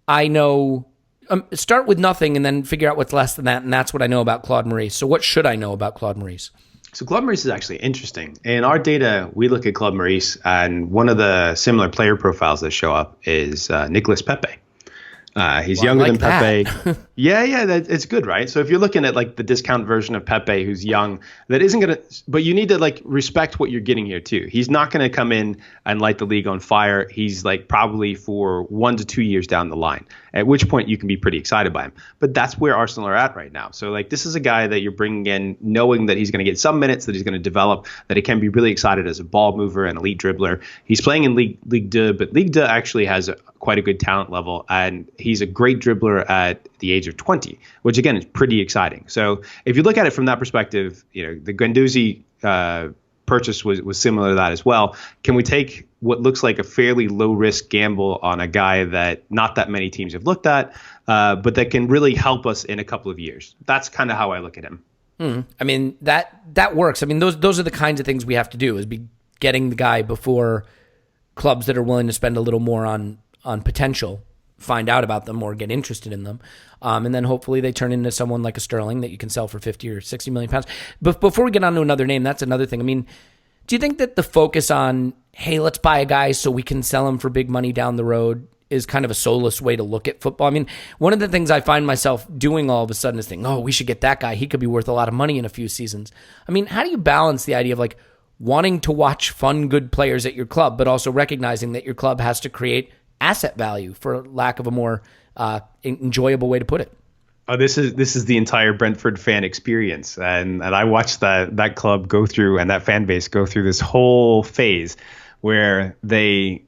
[SPEAKER 3] I know. Start with nothing and then figure out what's less than that, and that's what I know about Claude Maurice. So what should I know about Claude Maurice?
[SPEAKER 4] So Claude Maurice is actually interesting. In our data, we look at Claude Maurice, and one of the similar player profiles that show up is Nicolas Pepe. He's younger than Pepe. Yeah, it's good, right? So if you're looking at the discount version of Pepe, who's young, that isn't gonna. But you need to respect what you're getting here too. He's not gonna come in and light the league on fire. He's probably for 1 to 2 years down the line, at which point you can be pretty excited by him. But that's where Arsenal are at right now. So this is a guy that you're bringing in, knowing that he's going to get some minutes, that he's going to develop, that he can be really excited as a ball mover and elite dribbler. He's playing in Ligue 2, but Ligue 2 actually has quite a good talent level, and he's a great dribbler at the age of 20, which again is pretty exciting. So if you look at it from that perspective, the Guendouzi purchase was similar to that as well. Can we take what looks like a fairly low risk gamble on a guy that not that many teams have looked at, but that can really help us in a couple of years? That's kind of how I look at him.
[SPEAKER 3] I mean, that works. I mean, those are the kinds of things we have to do, is be getting the guy before clubs that are willing to spend a little more on potential find out about them or get interested in them. And then hopefully they turn into someone like a Sterling that you can sell for 50 or 60 million pounds. But before we get on to another name, that's another thing. I mean, do you think that the focus on, hey, let's buy a guy so we can sell him for big money down the road is kind of a soulless way to look at football? I mean, one of the things I find myself doing all of a sudden is thinking, oh, we should get that guy. He could be worth a lot of money in a few seasons. I mean, how do you balance the idea of wanting to watch fun, good players at your club, but also recognizing that your club has to create asset value, for lack of a more enjoyable way to put it?
[SPEAKER 4] Oh, this is the entire Brentford fan experience, and I watched that club go through, and that fan base go through this whole phase where they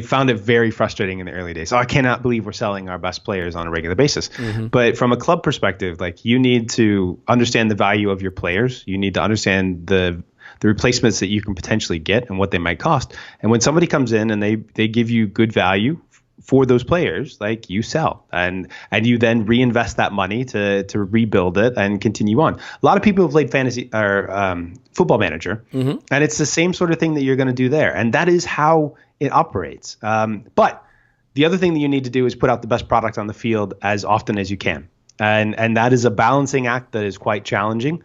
[SPEAKER 4] found it very frustrating in the early days. Oh, I cannot believe we're selling our best players on a regular basis. Mm-hmm. But from a club perspective, you need to understand the value of your players. You need to understand the replacements that you can potentially get and what they might cost. And when somebody comes in and they give you good value for those players, you sell and you then reinvest that money to rebuild it and continue on. A lot of people have played fantasy or Football Manager, mm-hmm. and it's the same sort of thing that you're going to do there. And that is how it operates. But the other thing that you need to do is put out the best product on the field as often as you can. And that is a balancing act that is quite challenging,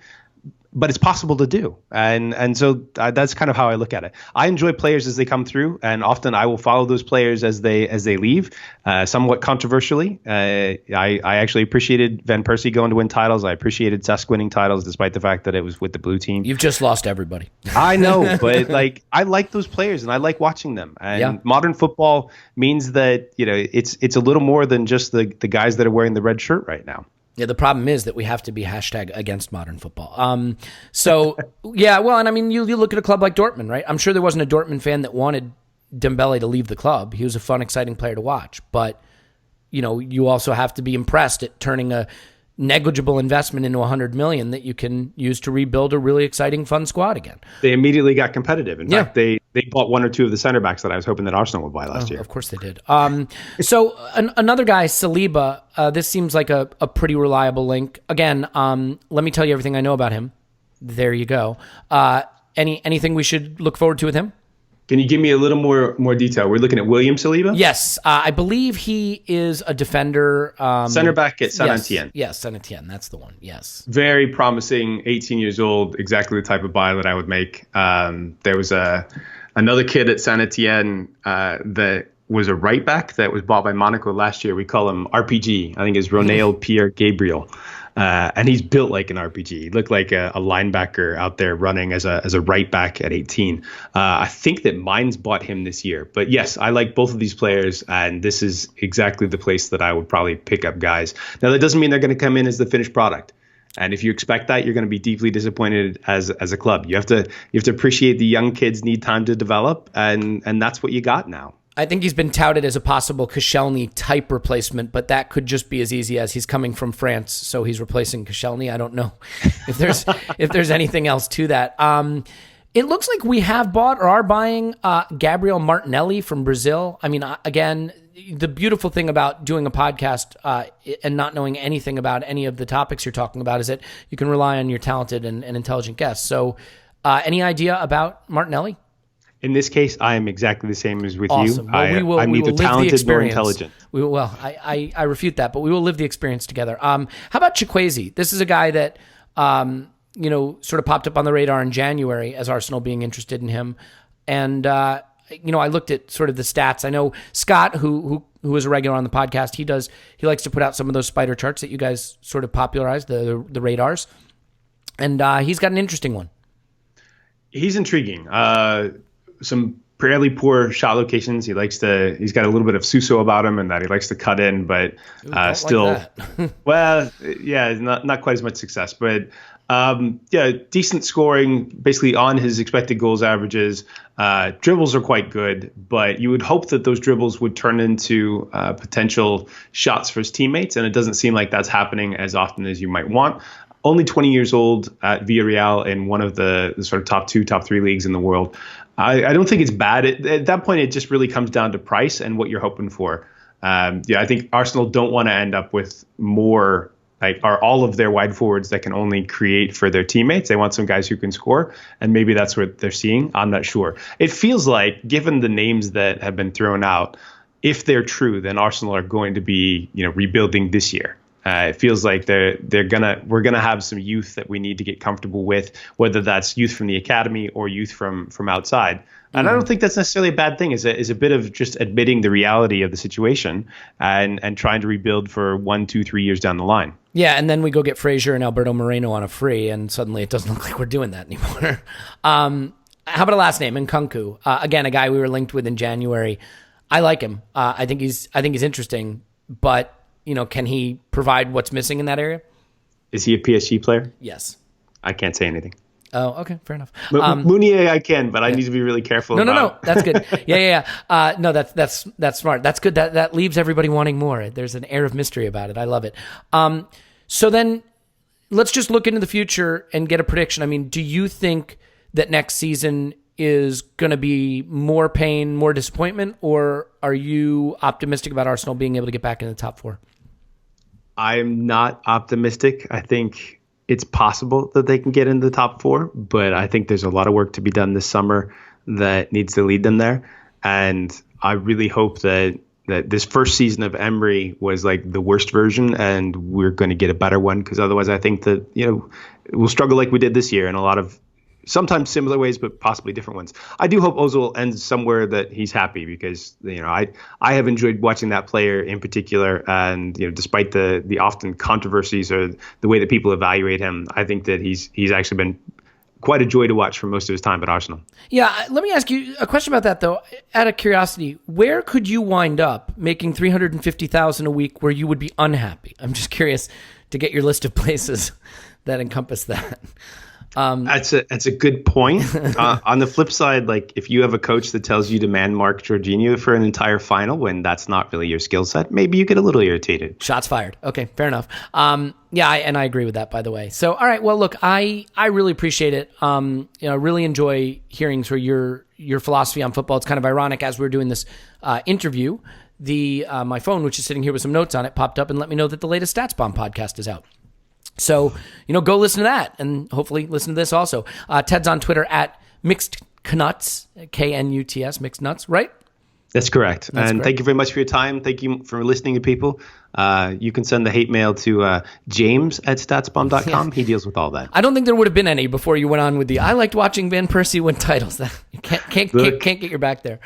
[SPEAKER 4] but it's possible to do. And so that's kind of how I look at it. I enjoy players as they come through, and often I will follow those players as they leave, somewhat controversially. I actually appreciated Van Persie going to win titles. I appreciated Cesc winning titles, despite the fact that it was with the blue team.
[SPEAKER 3] You've just lost everybody.
[SPEAKER 4] I know, but I like those players and I like watching them. And modern football means that it's a little more than just the guys that are wearing the red shirt right now.
[SPEAKER 3] Yeah, the problem is that we have to be hashtag against modern football. So, yeah, well, and I mean, you look at a club like Dortmund, right? I'm sure there wasn't a Dortmund fan that wanted Dembele to leave the club. He was a fun, exciting player to watch. But, you also have to be impressed at turning a negligible investment into $100 million that you can use to rebuild a really exciting, fun squad again.
[SPEAKER 4] They immediately got competitive. In fact, they bought one or two of the center backs that I was hoping that Arsenal would buy last year.
[SPEAKER 3] Of course they did. So another guy, Saliba, this seems like a pretty reliable link. Again, let me tell you everything I know about him. There you go. Anything we should look forward to with him?
[SPEAKER 4] Can you give me a little more detail? We're looking at William Saliba?
[SPEAKER 3] Yes. I believe he is a defender.
[SPEAKER 4] Center back at Saint-Etienne.
[SPEAKER 3] Yes, Saint-Etienne. That's the one. Yes.
[SPEAKER 4] Very promising, 18 years old, exactly the type of buy that I would make. There was another kid at Saint-Etienne that was a right back that was bought by Monaco last year. We call him RPG. I think it's Ronald Pierre Gabriel. And he's built like an RPG. He looked like a linebacker out there running as a right back at 18. I think that Mainz bought him this year. But yes, I like both of these players, and this is exactly the place that I would probably pick up guys. Now, that doesn't mean they're going to come in as the finished product. And if you expect that, you're going to be deeply disappointed as a club. You have to appreciate the young kids need time to develop, and that's what you got now.
[SPEAKER 3] I think he's been touted as a possible Koscielny type replacement, but that could just be as easy as he's coming from France, so he's replacing Koscielny. I don't know if there's anything else to that. It looks like we have bought or are buying Gabriel Martinelli from Brazil. I mean, again, the beautiful thing about doing a podcast and not knowing anything about any of the topics you're talking about is that you can rely on your talented and intelligent guests. So any idea about Martinelli?
[SPEAKER 4] In this case, I am exactly the same as with
[SPEAKER 3] awesome.
[SPEAKER 4] you.
[SPEAKER 3] Well,
[SPEAKER 4] I'm neither talented nor intelligent.
[SPEAKER 3] I refute that, but we will live the experience together. How about Chukwueze? This is a guy that sort of popped up on the radar in January as Arsenal being interested in him, and I looked at sort of the stats. I know Scott, who is a regular on the podcast, he likes to put out some of those spider charts that you guys sort of popularized, the radars, and he's got an interesting one.
[SPEAKER 4] He's intriguing. Some fairly poor shot locations. He's got a little bit of Suso about him, and that he likes to cut in, but still, well, yeah, not quite as much success. But decent scoring, basically on his expected goals averages. Dribbles are quite good, but you would hope that those dribbles would turn into potential shots for his teammates, and it doesn't seem like that's happening as often as you might want. Only 20 years old at Villarreal in one of the sort of top 2, top 3 leagues in the world. I don't think it's bad. At that point, it just really comes down to price and what you're hoping for. I think Arsenal don't want to end up with more, are all of their wide forwards that can only create for their teammates. They want some guys who can score, and maybe that's what they're seeing. I'm not sure. It feels like, given the names that have been thrown out, if they're true, then Arsenal are going to be, rebuilding this year. It feels like we're gonna have some youth that we need to get comfortable with, whether that's youth from the academy or youth from outside. And I don't think that's necessarily a bad thing. Is a bit of just admitting the reality of the situation and trying to rebuild for 1, 2, 3 years down the line. Yeah,
[SPEAKER 3] and then we go get Frazier and Alberto Moreno on a free, and suddenly it doesn't look like we're doing that anymore. How about a last name, Nkunku? Again, a guy we were linked with in January. I like him. I think he's interesting, but can he provide what's missing in that area?
[SPEAKER 4] Is he a PSG player?
[SPEAKER 3] Yes.
[SPEAKER 4] I can't say anything.
[SPEAKER 3] Oh, okay, fair enough.
[SPEAKER 4] Mounier, I can, but I need to be really careful.
[SPEAKER 3] No, that's good. Yeah. No, that's smart. That's good. That leaves everybody wanting more. There's an air of mystery about it. I love it. So then, let's just look into the future and get a prediction. I mean, do you think that next season is going to be more pain, more disappointment, or are you optimistic about Arsenal being able to get back in the top 4?
[SPEAKER 4] I'm not optimistic. I think it's possible that they can get into the top 4, but I think there's a lot of work to be done this summer that needs to lead them there. And I really hope that this first season of Emery was like the worst version, and we're going to get a better one, because otherwise I think that, we'll struggle like we did this year in a lot of sometimes similar ways, but possibly different ones. I do hope Ozil ends somewhere that he's happy, because I have enjoyed watching that player in particular, and despite the often controversies or the way that people evaluate him, I think that he's actually been quite a joy to watch for most of his time at Arsenal.
[SPEAKER 3] Yeah, let me ask you a question about that, though. Out of curiosity, where could you wind up making $350,000 a week where you would be unhappy? I'm just curious to get your list of places that encompass that.
[SPEAKER 4] That's a good point. On the flip side, like if you have a coach that tells you to man mark Jorginho for an entire final when that's not really your skill set, maybe you get a little irritated.
[SPEAKER 3] Shots fired. Okay, fair enough. Yeah, I agree with that, by the way. So, all right, well, look, I really appreciate it. Really enjoy hearing sort of your philosophy on football. It's kind of ironic as we're doing this interview, my phone, which is sitting here with some notes on it, popped up and let me know that the latest Stats Bomb podcast is out. So, go listen to that and hopefully listen to this also. Ted's on Twitter at Mixed Knuts, Knuts, Mixed Nuts, right?
[SPEAKER 4] That's correct. Thank you very much for your time. Thank you for listening to people. You can send the hate mail to james@statsbomb.com. He deals with all that.
[SPEAKER 3] I don't think there would have been any before you went on with I liked watching Van Persie win titles. You can't get your back there.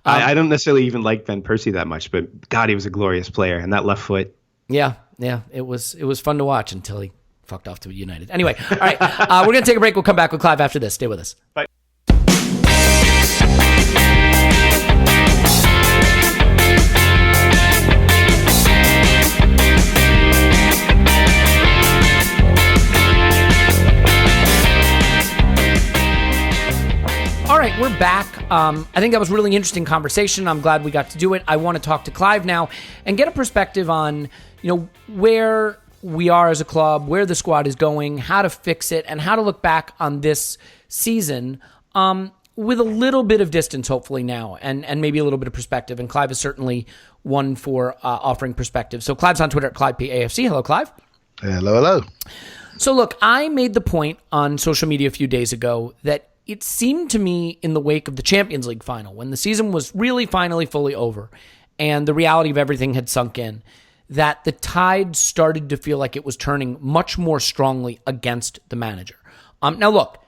[SPEAKER 4] I don't necessarily even like Van Persie that much, but God, he was a glorious player. And that left foot.
[SPEAKER 3] Yeah, it was fun to watch until he fucked off to United. Anyway, all right, we're going to take a break. We'll come back with Clive after this. Stay with us.
[SPEAKER 4] Bye.
[SPEAKER 3] All right, we're back. I think that was a really interesting conversation. I'm glad we got to do it. I want to talk to Clive now and get a perspective on, where we are as a club, where the squad is going, how to fix it, and how to look back on this season with a little bit of distance, hopefully now, and maybe a little bit of perspective. And Clive is certainly one for offering perspective. So Clive's on Twitter at ClivePAFC. Hello, Clive.
[SPEAKER 5] Hello.
[SPEAKER 3] So look, I made the point on social media a few days ago that it seemed to me in the wake of the Champions League final, when the season was really finally fully over and the reality of everything had sunk in, that the tide started to feel like it was turning much more strongly against the manager. Now, look,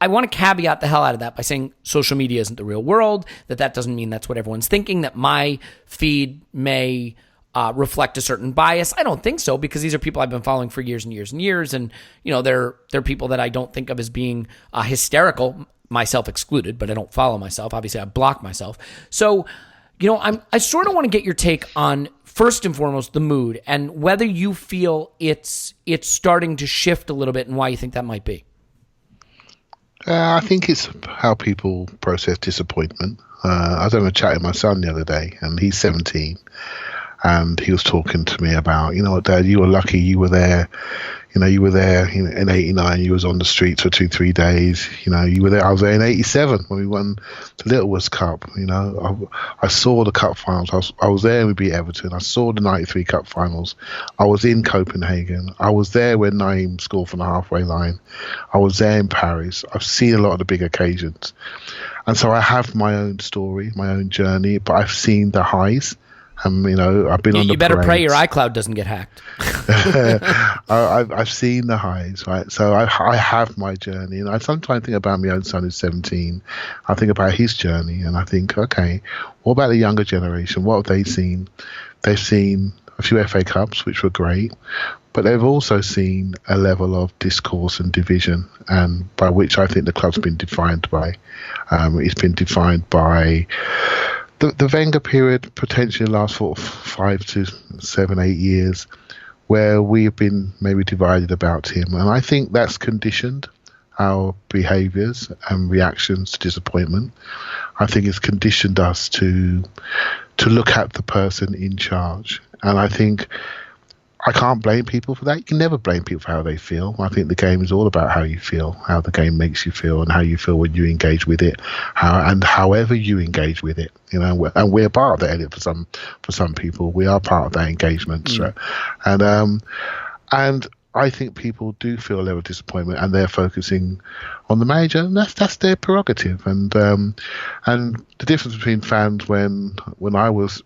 [SPEAKER 3] I want to caveat the hell out of that by saying social media isn't the real world, that doesn't mean that's what everyone's thinking, that my feed may reflect a certain bias. I don't think so, because these are people I've been following for years and years and years, and they're people that I don't think of as being hysterical, myself excluded, but I don't follow myself. Obviously, I block myself. So, I sort of want to get your take on, first and foremost, the mood and whether you feel it's starting to shift a little bit and why you think that might be.
[SPEAKER 5] I think it's how people process disappointment. I was having a chat with my son the other day, and he's 17. And he was talking to me about, Dad, you were lucky you were there. You were there in 89. You was on the streets for 2-3 days. You were there. I was there in 87 when we won the Littlewoods Cup. I saw the cup finals. I was there when we beat Everton. I saw the 93 cup finals. I was in Copenhagen. I was there when Naeem scored from the halfway line. I was there in Paris. I've seen a lot of the big occasions. And so I have my own story, my own journey, but I've seen the highs. I've been on the
[SPEAKER 3] You better
[SPEAKER 5] parades.
[SPEAKER 3] pray your iCloud doesn't get hacked.
[SPEAKER 5] I've seen the highs, right? So I have my journey, and I sometimes think about my own son who's 17. I think about his journey, and I think, okay, what about the younger generation? What have they seen? They've seen a few FA Cups, which were great, but they've also seen a level of discourse and division, and by which I think the club's been defined by. It's been defined by the Wenger period, potentially last 5 to 7, 8 years, where we've been maybe divided about him. And I think that's conditioned our behaviours and reactions to disappointment. I think it's conditioned us to look at the person in charge. And I think I can't blame people for that. You can never blame people for how they feel. I think the game is all about how you feel, how the game makes you feel, and how you feel when you engage with it, however you engage with it. And we're part of that, Elliot. For some people, we are part of that engagement. So, and I think people do feel a level of disappointment, and they're focusing on the manager, and that's their prerogative. And the difference between fans when I was,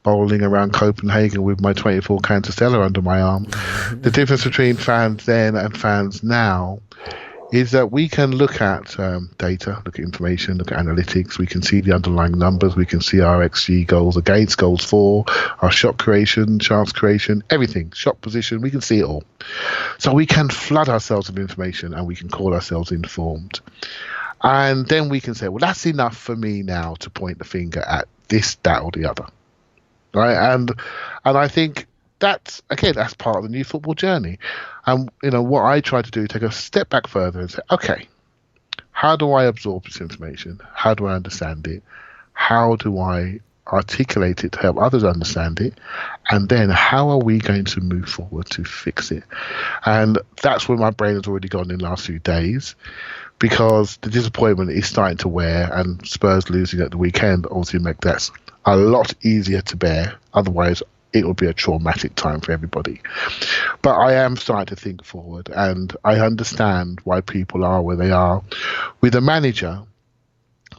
[SPEAKER 5] bowling around Copenhagen with my 24 Canter Stella under my arm. The difference between fans then and fans now is that we can look at data, look at information, look at analytics. We can see the underlying numbers. We can see our XG, goals against, goals for, our shot creation, chance creation, everything, shot position. We can see it all. So we can flood ourselves with information and we can call ourselves informed. And then we can say, well, that's enough for me now to point the finger at this, that, or the other. Right? And I think that's part of the new football journey. And, what I try to do is take a step back further and say, okay, how do I absorb this information? How do I understand it? How do I articulate it to help others understand it? And then how are we going to move forward to fix it? And that's where my brain has already gone in the last few days, because the disappointment is starting to wear, and Spurs losing at the weekend obviously make that a lot easier to bear. Otherwise, it would be a traumatic time for everybody. But I am starting to think forward, and I understand why people are where they are with a manager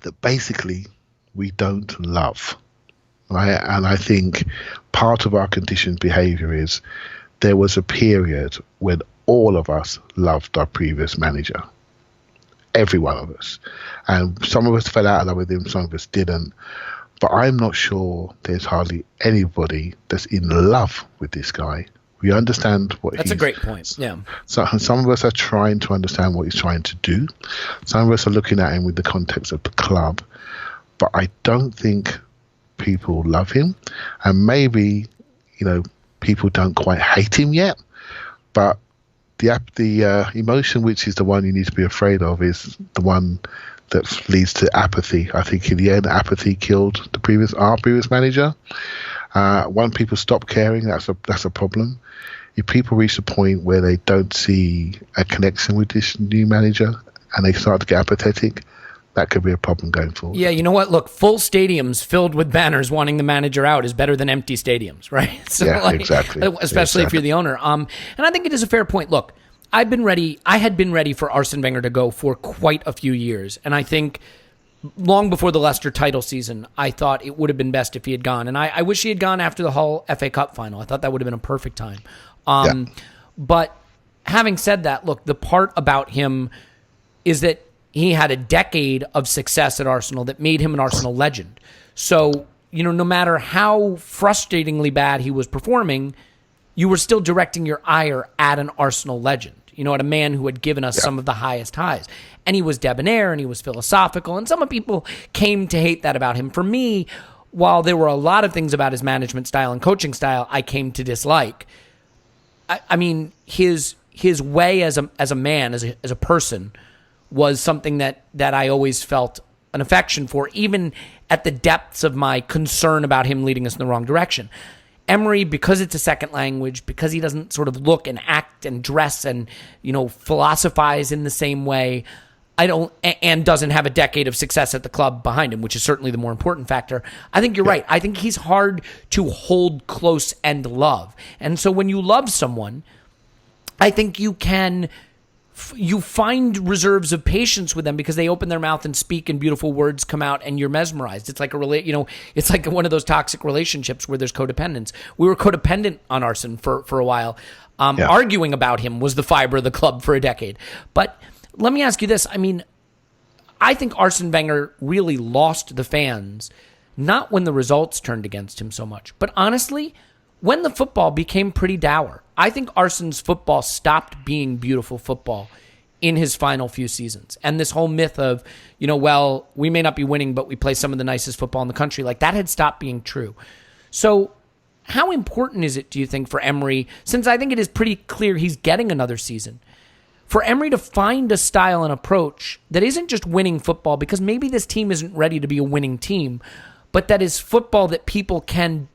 [SPEAKER 5] that basically we don't love. Right? And I think part of our conditioned behavior is there was a period when all of us loved our previous manager. Every one of us. And some of us fell out of love with him, some of us didn't. But I'm not sure there's hardly anybody that's in love with this guy. We understand what
[SPEAKER 3] That's a great point. Yeah.
[SPEAKER 5] So some of us are trying to understand what he's trying to do. Some of us are looking at him with the context of the club. But I don't think people love him. And maybe, people don't quite hate him yet. But the emotion, which is the one you need to be afraid of, is the one that leads to apathy. I think in the end, apathy killed our previous manager. When people stop caring, that's a problem. If people reach a point where they don't see a connection with this new manager and they start to get apathetic, that could be a problem going forward.
[SPEAKER 3] Yeah, you know what? Look, full stadiums filled with banners wanting the manager out is better than empty stadiums, right? So
[SPEAKER 5] exactly.
[SPEAKER 3] Especially if you're the owner. And I think it is a fair point. Look, I had been ready for Arsene Wenger to go for quite a few years. And I think long before the Leicester title season, I thought it would have been best if he had gone. And I wish he had gone after the Hull FA Cup final. I thought that would have been a perfect time. But having said that, look, the part about him is that he had a decade of success at Arsenal that made him an Arsenal legend. So, no matter how frustratingly bad he was performing, you were still directing your ire at an Arsenal legend. At a man who had given us some of the highest highs. And he was debonair and he was philosophical. And some people came to hate that about him. For me, while there were a lot of things about his management style and coaching style I came to dislike, I mean, his way as a man, as a person, was something that I always felt an affection for, even at the depths of my concern about him leading us in the wrong direction. Emery, because it's a second language, because he doesn't sort of look and act and dress and, philosophize in the same way, and doesn't have a decade of success at the club behind him, which is certainly the more important factor. I think you're right. I think he's hard to hold close and love. And so when you love someone, I think you find reserves of patience with them because they open their mouth and speak and beautiful words come out and you're mesmerized. It's like it's like one of those toxic relationships where there's codependence. We were codependent on Arsene for a while. Arguing about him was the fiber of the club for a decade. But let me ask you this. I mean, I think Arsene Wenger really lost the fans, not when the results turned against him so much, but honestly, when the football became pretty dour. I think Arsene's football stopped being beautiful football in his final few seasons. And this whole myth of, we may not be winning, but we play some of the nicest football in the country, like that had stopped being true. So how important is it, do you think, for Emery, since I think it is pretty clear he's getting another season, for Emery to find a style and approach that isn't just winning football, because maybe this team isn't ready to be a winning team, but that is football that people can,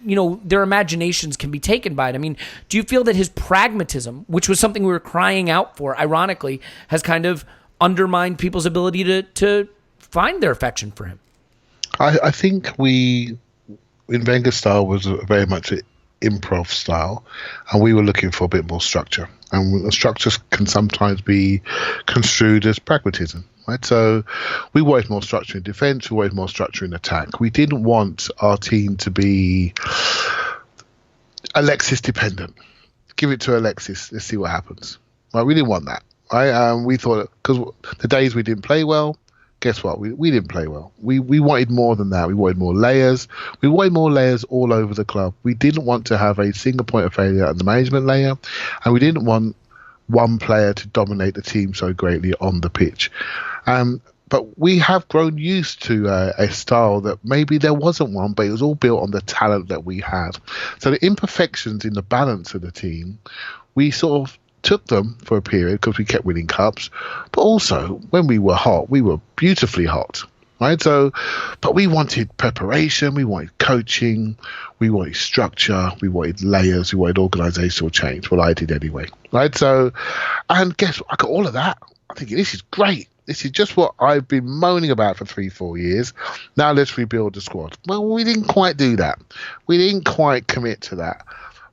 [SPEAKER 3] their imaginations can be taken by it. I mean, do you feel that his pragmatism, which was something we were crying out for, ironically, has kind of undermined people's ability to find their affection for him?
[SPEAKER 5] I think in Wenger's style was very much an improv style, and we were looking for a bit more structure. And structures can sometimes be construed as pragmatism. Right, so we wanted more structure in defence, we wanted more structure in attack. We didn't want our team to be Alexis dependent. Give it to Alexis, let's see what happens. Right, we didn't want that. Right, we thought because the days we didn't play well, guess what? We didn't play well. We wanted more than that. We wanted more layers. We wanted more layers all over the club. We didn't want to have a single point of failure at the management layer, and we didn't want one player to dominate the team so greatly on the pitch. But we have grown used to a style that maybe there wasn't one, but it was all built on the talent that we had. So the imperfections in the balance of the team, we sort of took them for a period because we kept winning cups. But also, when we were hot, we were beautifully hot. Right, so, but we wanted preparation, we wanted coaching, we wanted structure, we wanted layers, we wanted organizational change. Well, I did anyway. Right, so, and guess what? I got all of that. I think this is great. This is just what I've been moaning about for 3-4 years. Now let's rebuild the squad. Well, we didn't quite do that. We didn't quite commit to that.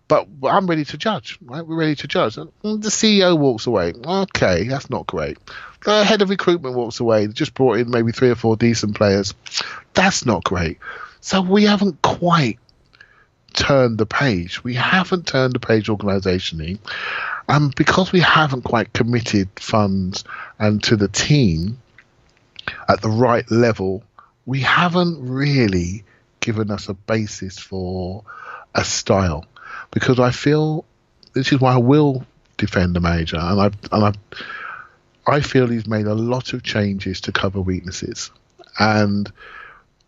[SPEAKER 5] But I'm ready to judge, right? We're ready to judge. The CEO walks away. Okay, that's not great. The head of recruitment walks away. They just brought in maybe 3 or 4 decent players. That's not great. So we haven't quite turned the page. We haven't turned the page organisationally. And because we haven't quite committed funds and to the team at the right level, we haven't really given us a basis for a style. Because I feel this is why I will defend the manager, and I feel he's made a lot of changes to cover weaknesses, and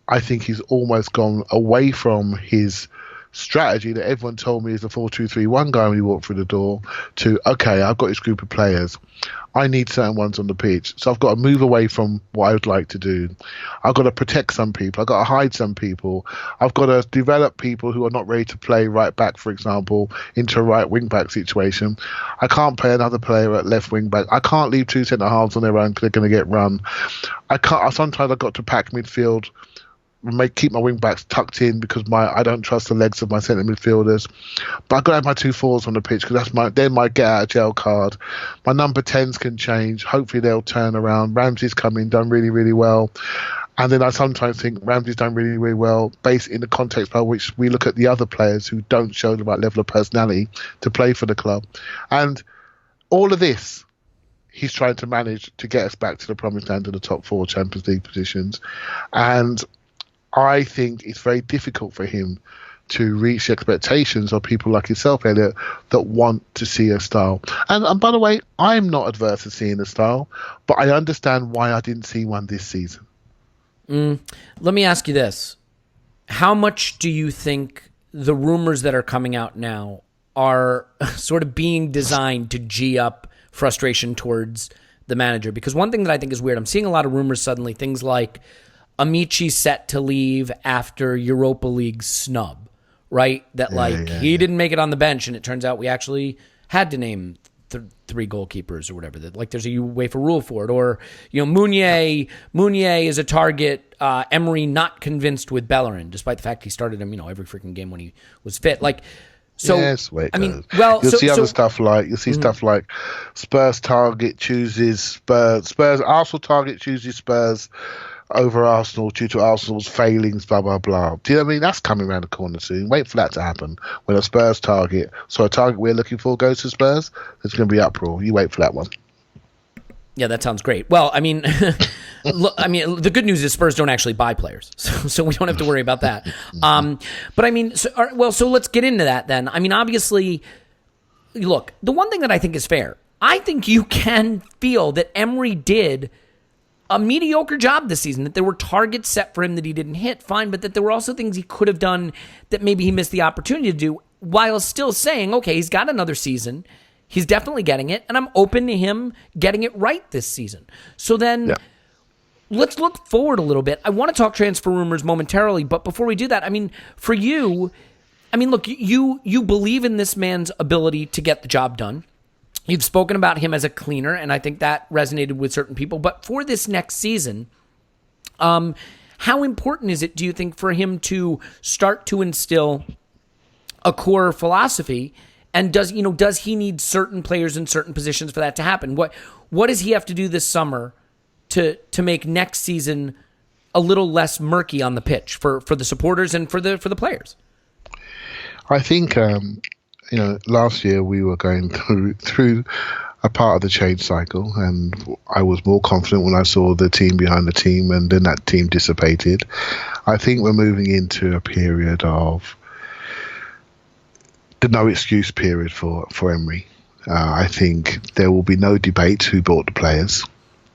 [SPEAKER 5] I think he's almost gone away from his strategy that everyone told me is the 4-2-3-1 guy when he walked through the door to, okay, I've got this group of players. I need certain ones on the pitch. So I've got to move away from what I would like to do. I've got to protect some people. I've got to hide some people. I've got to develop people who are not ready to play right back, for example, into a right wing back situation. I can't play another player at left wing back. I can't leave 2 centre halves on their own because they're going to get run. Sometimes I've got to pack midfield, keep my wing backs tucked in because I don't trust the legs of my centre midfielders. But I've got to have my 2 forwards on the pitch because they're my get out of jail card. My number 10s can change. Hopefully they'll turn around. Ramsey's come in, done really, really well. And then I sometimes think Ramsey's done really, really well based in the context by which we look at the other players who don't show the right level of personality to play for the club. And all of this, he's trying to manage to get us back to the promised land of the top 4 Champions League positions. And I think it's very difficult for him to reach the expectations of people like yourself, Elliot, that want to see a style. And by the way, I'm not adverse to seeing a style, but I understand why I didn't see one this season.
[SPEAKER 3] Let me ask you this. How much do you think the rumors that are coming out now are sort of being designed to G up frustration towards the manager? Because one thing that I think is weird, I'm seeing a lot of rumors suddenly, things like Amici set to leave after Europa League snub, right? That he didn't make it on the bench, and it turns out we actually had to name 3 goalkeepers or whatever. That there's a UEFA rule for it. Or Meunier is a target. Emery not convinced with Bellerin, despite the fact he started him every freaking game when he was fit.
[SPEAKER 5] Yes, wait. You'll see other stuff like stuff like Spurs target chooses Spurs. Arsenal target chooses Spurs over Arsenal due to Arsenal's failings, blah, blah, blah. Do you know what I mean? That's coming around the corner soon. Wait for that to happen. When a Spurs target, a target we're looking for goes to Spurs, there's going to be uproar. You wait for that one.
[SPEAKER 3] Yeah, that sounds great. Well, the good news is Spurs don't actually buy players, so we don't have to worry about that. So let's get into that then. Obviously, look, the one thing that I think is fair, I think you can feel that Emery did a mediocre job this season, that there were targets set for him that he didn't hit, fine, but that there were also things he could have done that maybe he missed the opportunity to do, while still saying, okay, he's got another season, he's definitely getting it, and I'm open to him getting it right this season. So then, let's look forward a little bit. I want to talk transfer rumors momentarily, but before we do that, for you, look, you believe in this man's ability to get the job done. You've spoken about him as a cleaner, and I think that resonated with certain people. But for this next season, how important is it, do you think, for him to start to instill a core philosophy? And does he need certain players in certain positions for that to happen? What does he have to do this summer to make next season a little less murky on the pitch for the supporters and for the players?
[SPEAKER 5] I think last year we were going through a part of the change cycle, and I was more confident when I saw the team behind the team, and then that team dissipated. I think we're moving into a period of the no excuse period for Emery. I think there will be no debate who bought the players.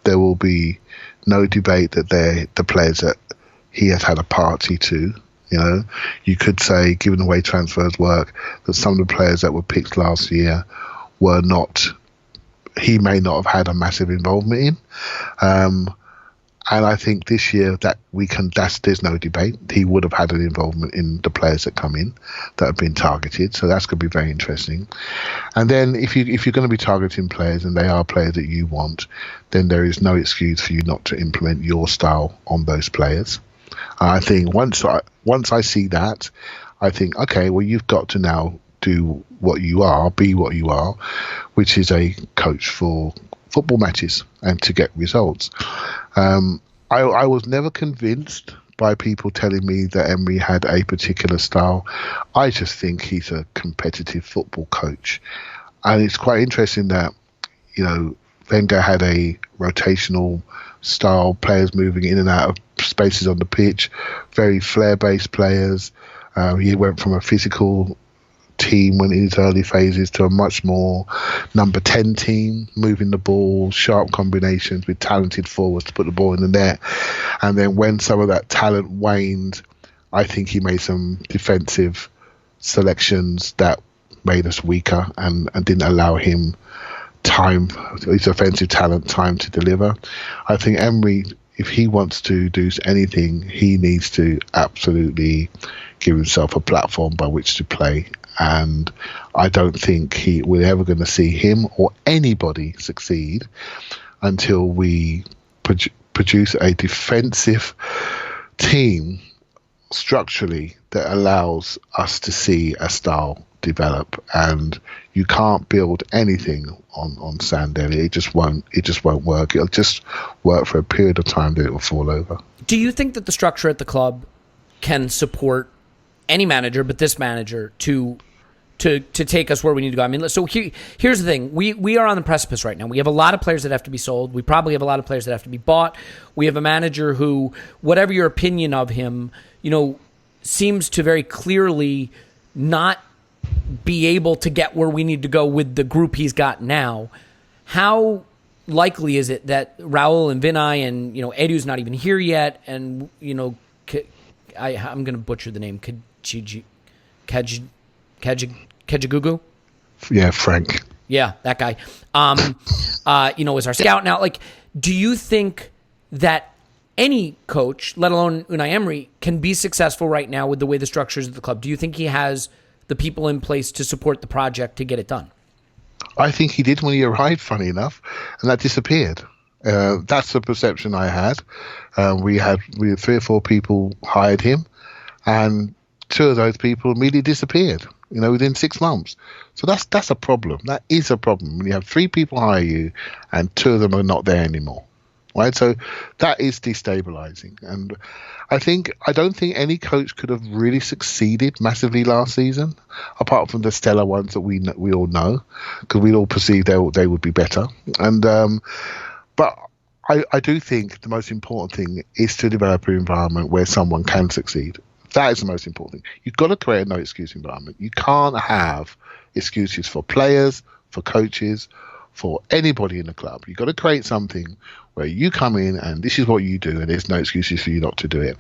[SPEAKER 5] There will be no debate that they're the players that he has had a party to. You know, you could say, given the way transfers work, that some of the players that were picked last year were not, he may not have had a massive involvement in. And I think this year that there's no debate. He would have had an involvement in the players that come in that have been targeted. So that's going to be very interesting. And then if you're going to be targeting players and they are players that you want, then there is no excuse for you not to implement your style on those players. I think once I see that, I think, okay, well, you've got to now do what you are, be what you are, which is a coach for football matches and to get results. I was never convinced by people telling me that Emery had a particular style. I just think he's a competitive football coach. And it's quite interesting that, you know, Wenger had a rotational style, players moving in and out of spaces on the pitch, very flair-based players. He went from a physical team when in his early phases to a much more number 10 team, moving the ball, sharp combinations with talented forwards to put the ball in the net. And then when some of that talent waned, I think he made some defensive selections that made us weaker and didn't allow him time, his offensive talent, time to deliver. I think Emery, if he wants to do anything, he needs to absolutely give himself a platform by which to play. And I don't think we're ever going to see him or anybody succeed until we produce a defensive team structurally that allows us to see a style develop. And you can't build anything on sand, Elliot. It just won't work. It'll just work for a period of time, then it will fall over.
[SPEAKER 3] Do you think that the structure at the club can support any manager, but this manager, to take us where we need to go? I mean, so here's the thing. We are on the precipice right now. We have a lot of players that have to be sold. We probably have a lot of players that have to be bought. We have a manager who, whatever your opinion of him, you know, seems to very clearly not be able to get where we need to go with the group he's got now. How likely is it that Raul and Vinay and, you know, Edu's not even here yet, and, you know, I'm going to butcher the name, Kajagugu?
[SPEAKER 5] Yeah, Frank.
[SPEAKER 3] Yeah, that guy. You know, is our scout now. Like, do you think that any coach, let alone Unai Emery, can be successful right now with the way the structures of the club? Do you think he has the people in place to support the project to get it done?
[SPEAKER 5] I think he did when he arrived, funny enough, and that disappeared. That's the perception I had. We had 3 or 4 people hired him, and 2 of those people immediately disappeared, you know, within 6 months. So that's a problem. That is a problem when you have 3 people hire you and 2 of them are not there anymore. Right, so that is destabilizing, and I don't think any coach could have really succeeded massively last season, apart from the stellar ones that we all know, because we all perceived they would be better. And but I do think the most important thing is to develop an environment where someone can succeed. That is the most important thing. You've got to create a no excuse environment. You can't have excuses for players, for coaches, for anybody in the club. You've got to create something where you come in and this is what you do, and there's no excuses for you not to do it.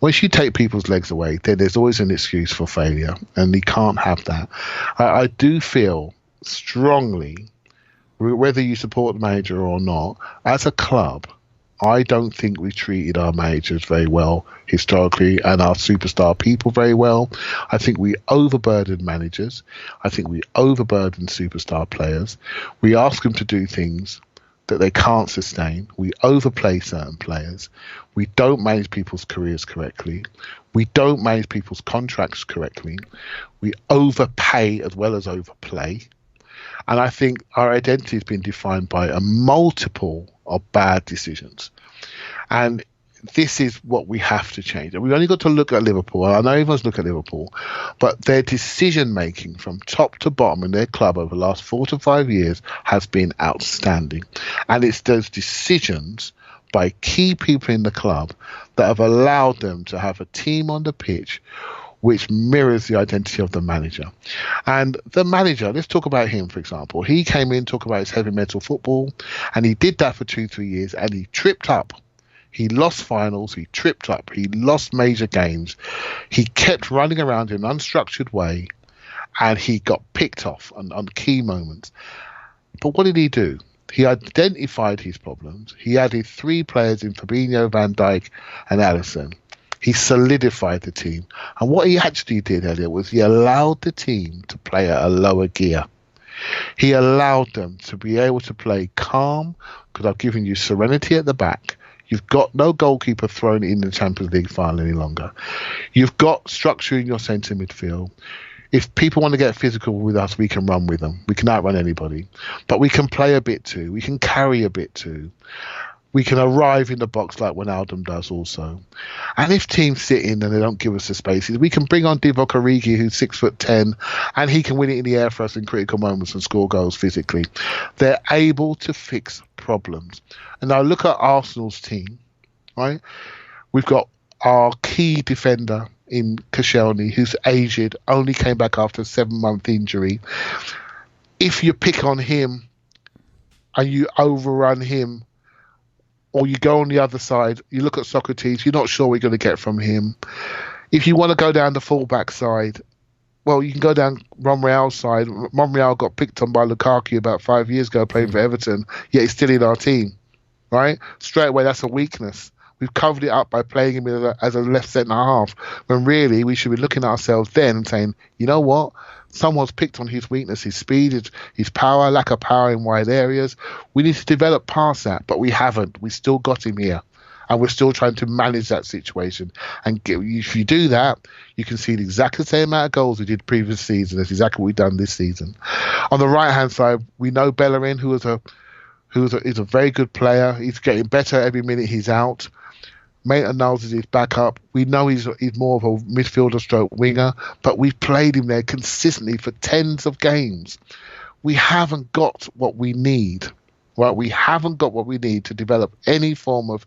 [SPEAKER 5] Once you take people's legs away, then there's always an excuse for failure, and you can't have that. I do feel strongly, whether you support the manager or not, as a club, I don't think we've treated our managers very well historically and our superstar people very well. I think we overburden managers. I think we overburden superstar players. We ask them to do things that they can't sustain. We overplay certain players. We don't manage people's careers correctly. We don't manage people's contracts correctly. We overpay as well as overplay. And I think our identity has been defined by a multiple of bad decisions. And this is what we have to change. And we've only got to look at Liverpool. I know everyone's looking at Liverpool, but their decision making from top to bottom in their club over the last 4 to 5 years has been outstanding. And it's those decisions by key people in the club that have allowed them to have a team on the pitch which mirrors the identity of the manager. And the manager, let's talk about him, for example. He came in, talk about his heavy metal football, and he did that for 2-3 years, and he tripped up. He lost finals, he tripped up, he lost major games. He kept running around in an unstructured way, and he got picked off on key moments. But what did he do? He identified his problems. He added 3 players in Fabinho, Van Dijk, and Alisson. He solidified the team. And what he actually did, Elliot, was he allowed the team to play at a lower gear. He allowed them to be able to play calm, because I've given you serenity at the back. You've got no goalkeeper thrown in the Champions League final any longer. You've got structure in your centre midfield. If people want to get physical with us, we can run with them. We can outrun anybody. But we can play a bit too. We can carry a bit too. We can arrive in the box like Wijnaldum does also. And if teams sit in and they don't give us the spaces, we can bring on Divock Origi, who's 6'10", and he can win it in the air for us in critical moments and score goals physically. They're able to fix problems. And now look at Arsenal's team, right? We've got our key defender in Koscielny, who's aged, only came back after a 7-month injury. If you pick on him and you overrun him, or you go on the other side, you look at Socrates, you're not sure what you're going to get from him. If you want to go down the fullback side, well, you can go down Monreal's side. Monreal got picked on by Lukaku about 5 years ago playing for Everton, yet he's still in our team, right? Straight away, that's a weakness. We've covered it up by playing him as a left centre-half, when really we should be looking at ourselves then and saying, you know what? Someone's picked on his weakness, his speed, his power, lack of power in wide areas. We need to develop past that, but we haven't. We still got him here, and we're still trying to manage that situation. And if you do that, you can see exactly the same amount of goals we did previous season. That's exactly what we've done this season. On the right-hand side, we know Bellerin, who is a very good player. He's getting better every minute he's out. Maitland-Niles is his backup. We know he's more of a midfielder stroke winger, but we've played him there consistently for tens of games. We haven't got what we need, right? We haven't got what we need to develop any form of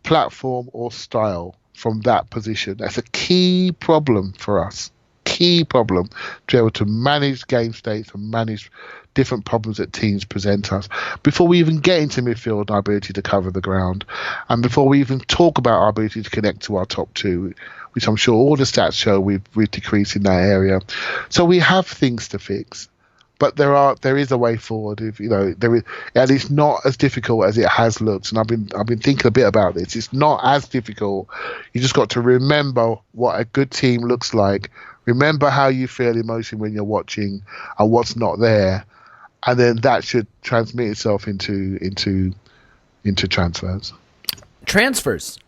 [SPEAKER 5] platform or style from that position. That's a key problem for us. Key problem to be able to manage game states and manage different problems that teams present us before we even get into midfield and our ability to cover the ground, and before we even talk about our ability to connect to our top 2, which I'm sure all the stats show we've decreased in that area. So we have things to fix, but there is a way forward. If you know there is, and it's not as difficult as it has looked. And I've been thinking a bit about this. It's not as difficult. You just got to remember what a good team looks like. Remember how you feel emotionally when you're watching and what's not there. And then that should transmit itself into transfers.
[SPEAKER 3] Transfers.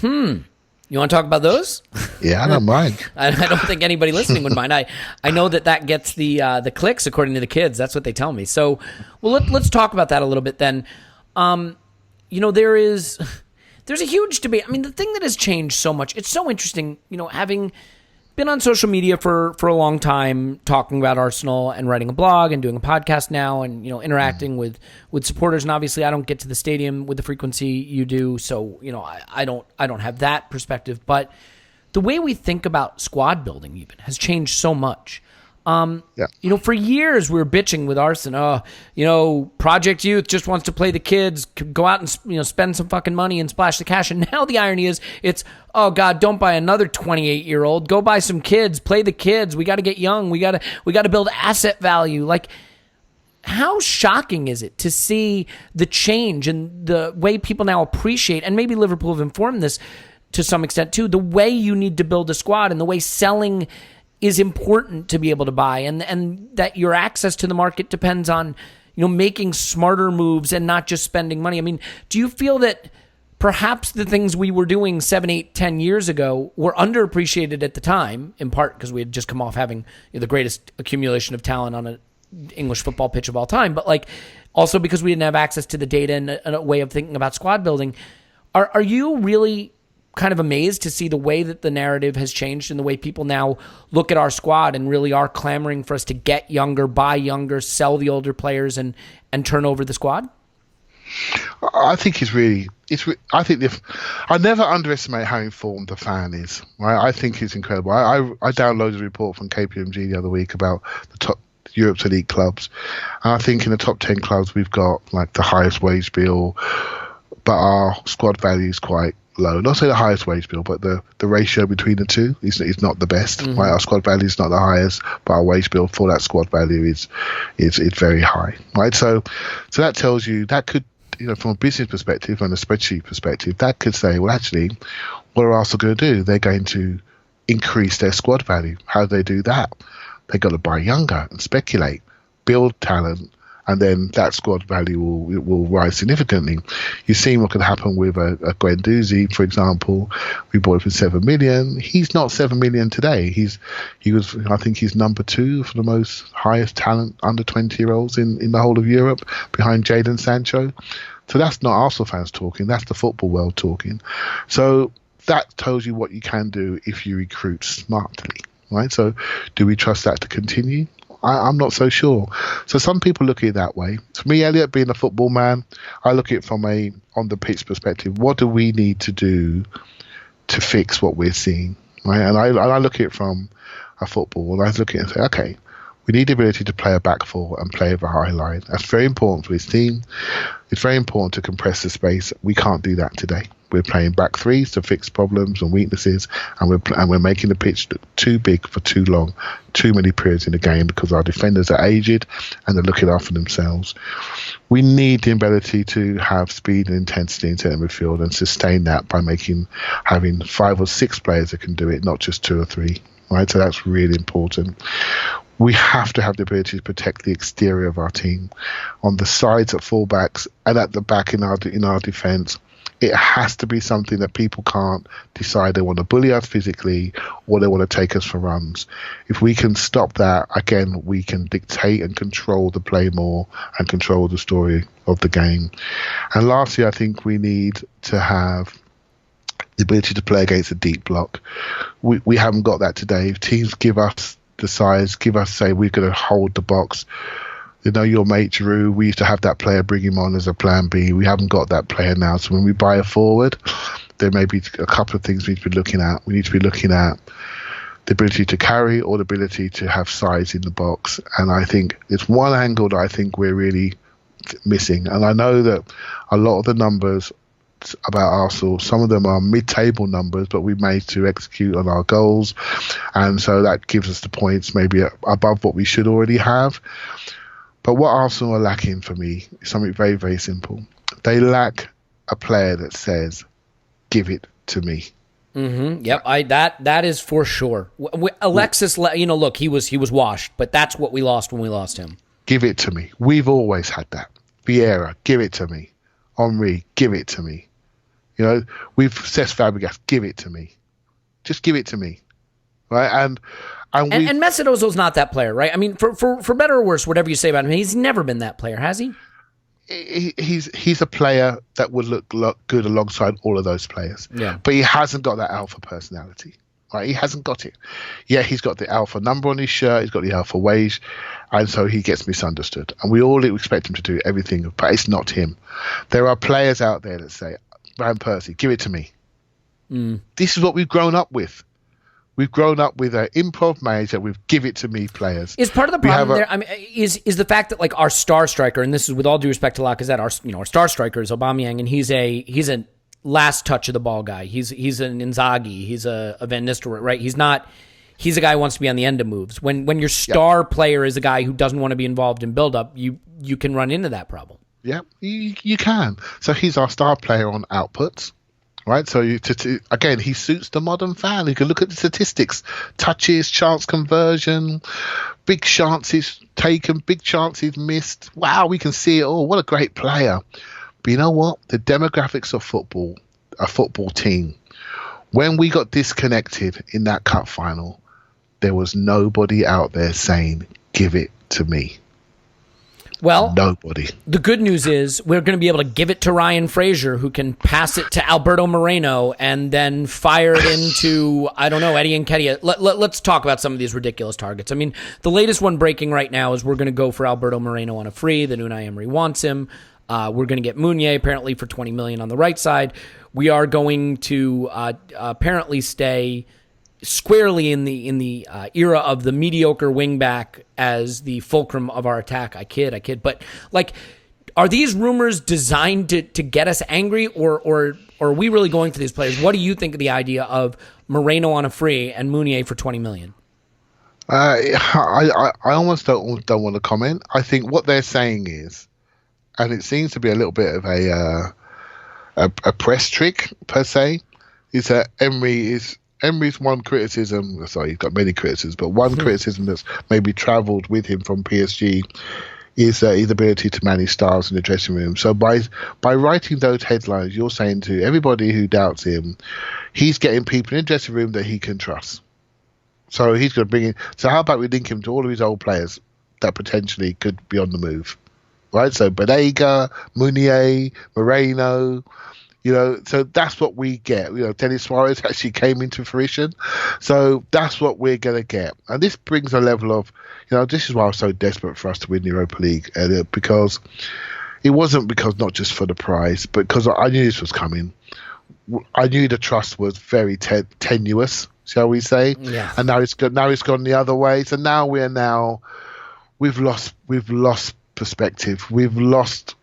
[SPEAKER 3] You want to talk about those?
[SPEAKER 5] Yeah, I don't mind.
[SPEAKER 3] I don't think anybody listening would mind. I know that gets the clicks according to the kids. That's what they tell me. So, well, let's talk about that a little bit then. There's a huge debate. I mean, the thing that has changed so much. It's so interesting. Having been on social media for a long time, talking about Arsenal and writing a blog and doing a podcast now, and interacting with supporters. And obviously, I don't get to the stadium with the frequency you do, so I don't have that perspective. But the way we think about squad building even has changed so much. For years we were bitching with Arsenal. Project Youth just wants to play the kids, go out and spend some fucking money and splash the cash. And now the irony is, it's oh god, don't buy another 28-year-old. Go buy some kids, play the kids. We got to get young. We got to build asset value. Like, how shocking is it to see the change and the way people now appreciate, and maybe Liverpool have informed this to some extent too, the way you need to build a squad and the way selling is important to be able to buy, and that your access to the market depends on making smarter moves and not just spending money. I mean, do you feel that perhaps the things we were doing 7, 8, 10 years ago were underappreciated at the time, in part because we had just come off having the greatest accumulation of talent on an English football pitch of all time, but also because we didn't have access to the data and a way of thinking about squad building? Are you really kind of amazed to see the way that the narrative has changed and the way people now look at our squad and really are clamoring for us to get younger, buy younger, sell the older players, and turn over the squad?
[SPEAKER 5] I think I never underestimate how informed the fan is. Right? I think it's incredible. I downloaded a report from KPMG the other week about the top Europe's elite clubs, and I think in the top 10 clubs we've got like the highest wage bill, but our squad value is quite low. Not say the highest wage bill, but the ratio between the two is not the best. Mm-hmm. Right? Our squad value is not the highest, but our wage bill for that squad value is very high. Right? So that tells you that could, from a business perspective and a spreadsheet perspective, that could say, well, actually, what are Arsenal going to do? They're going to increase their squad value. How do they do that? They've got to buy younger and speculate, build talent, and then that squad value will rise significantly. You've seen what could happen with a Guendouzi, for example. We bought him for 7 million. He's not 7 million today. He was, I think he's number 2 for the most highest talent under 20-year-olds in the whole of Europe, behind Jadon Sancho. So that's not Arsenal fans talking. That's the football world talking. So that tells you what you can do if you recruit smartly, right? So do we trust that to continue? I'm not so sure. So some people look at it that way. For me, Elliot, being a football man, I look at it from a on the pitch perspective. What do we need to do to fix what we're seeing, right? And I look at it from a football, and I look at it and say, okay, we need the ability to play a back four and play over a high line. That's very important for his team. It's very important to compress the space. We can't do that today. We're playing back threes to fix problems and weaknesses, and we're making the pitch too big for too long, too many periods in the game because our defenders are aged and they're looking after themselves. We need the ability to have speed and intensity in centre midfield and sustain that by having 5 or 6 players that can do it, not just 2 or 3. Right, so that's really important. We have to have the ability to protect the exterior of our team, on the sides at fullbacks and at the back in our defence. It has to be something that people can't decide they want to bully us physically or they want to take us for runs. If we can stop that, again, we can dictate and control the play more and control the story of the game. And lastly, I think we need to have the ability to play against a deep block. We haven't got that today. If teams give us the size, say we're going to hold the box. Your mate Giroud, we used to have that player, bring him on as a plan B. We haven't got that player now. So when we buy a forward, there may be a couple of things we need to be looking at. We need to be looking at the ability to carry or the ability to have size in the box. And I think it's one angle that I think we're really missing. And I know that a lot of the numbers about Arsenal, some of them are mid-table numbers, but we've managed to execute on our goals. And so that gives us the points maybe above what we should already have. But what Arsenal are lacking for me is something very, very simple. They lack a player that says, give it to me.
[SPEAKER 3] Mm-hmm. Yep, that is for sure. Alexis, look, he was washed, but that's what we lost when we lost him.
[SPEAKER 5] Give it to me. We've always had that. Vieira, give it to me. Emery, give it to me. We've Cesc Fabregas, give it to me. Just give it to me. Right? And
[SPEAKER 3] Mesut Ozil's not that player, right? I mean, for better or worse, whatever you say about him, he's never been that player, has he?
[SPEAKER 5] He's a player that would look good alongside all of those players.
[SPEAKER 3] Yeah.
[SPEAKER 5] But he hasn't got that alpha personality. Right? He hasn't got it. Yeah, he's got the alpha number on his shirt, he's got the alpha wage, and so he gets misunderstood. And we all expect him to do everything, but it's not him. There are players out there that say, Van Persie, give it to me. This is what we've grown up with. We've grown up with an improv manager with give it to me players.
[SPEAKER 3] Is part of the problem there? I mean, is the fact that like our star striker, and this is with all due respect to Lacazette, our star striker is Aubameyang, and he's a last touch of the ball guy. He's an Inzaghi. He's a Van Nistelrooy, right? He's a guy who wants to be on the end of moves. When your star player is a guy who doesn't want to be involved in build-up, you can run into that problem.
[SPEAKER 5] Yeah, you can. So he's our star player on outputs. Right, so again, he suits the modern fan. You can look at the statistics: touches, chance conversion, big chances taken, big chances missed. Wow, we can see it all. What a great player! But you know what? The demographics of football, a football team. When we got disconnected in that cup final, there was nobody out there saying, "Give it to me."
[SPEAKER 3] Well,
[SPEAKER 5] nobody.
[SPEAKER 3] The good news is we're going to be able to give it to Ryan Frazier, who can pass it to Alberto Moreno and then fire it into, I don't know, Eddie Nketiah. Let's talk about some of these ridiculous targets. I mean, the latest one breaking right now is we're going to go for Alberto Moreno on a free. Then Unai Emery wants him. We're going to get Meunier apparently for $20 million on the right side. We are going to apparently stay squarely in the era of the mediocre wingback as the fulcrum of our attack. I kid. But like, are these rumors designed to get us angry, or are we really going for these players? What do you think of the idea of Moreno on a free and Meunier for $20 million?
[SPEAKER 5] I almost don't want to comment. I think what they're saying is, and it seems to be a little bit of a press trick per se, is that Emery's one criticism. Sorry, he's got many criticisms, but one criticism that's maybe travelled with him from PSG is his ability to manage stars in the dressing room. So by writing those headlines, you're saying to everybody who doubts him, he's getting people in the dressing room that he can trust. So he's going to bring in. So how about we link him to all of his old players that potentially could be on the move, right? So Banega, Meunier, Moreno. So that's what we get. Denis Suarez actually came into fruition. So that's what we're going to get. And this brings a level of, this is why I was so desperate for us to win the Europa League, Elliot, because it wasn't because not just for the prize, but because I knew this was coming. I knew the trust was very tenuous, shall we say.
[SPEAKER 3] Yeah.
[SPEAKER 5] And now it's gone the other way. So now we've lost perspective. We've lost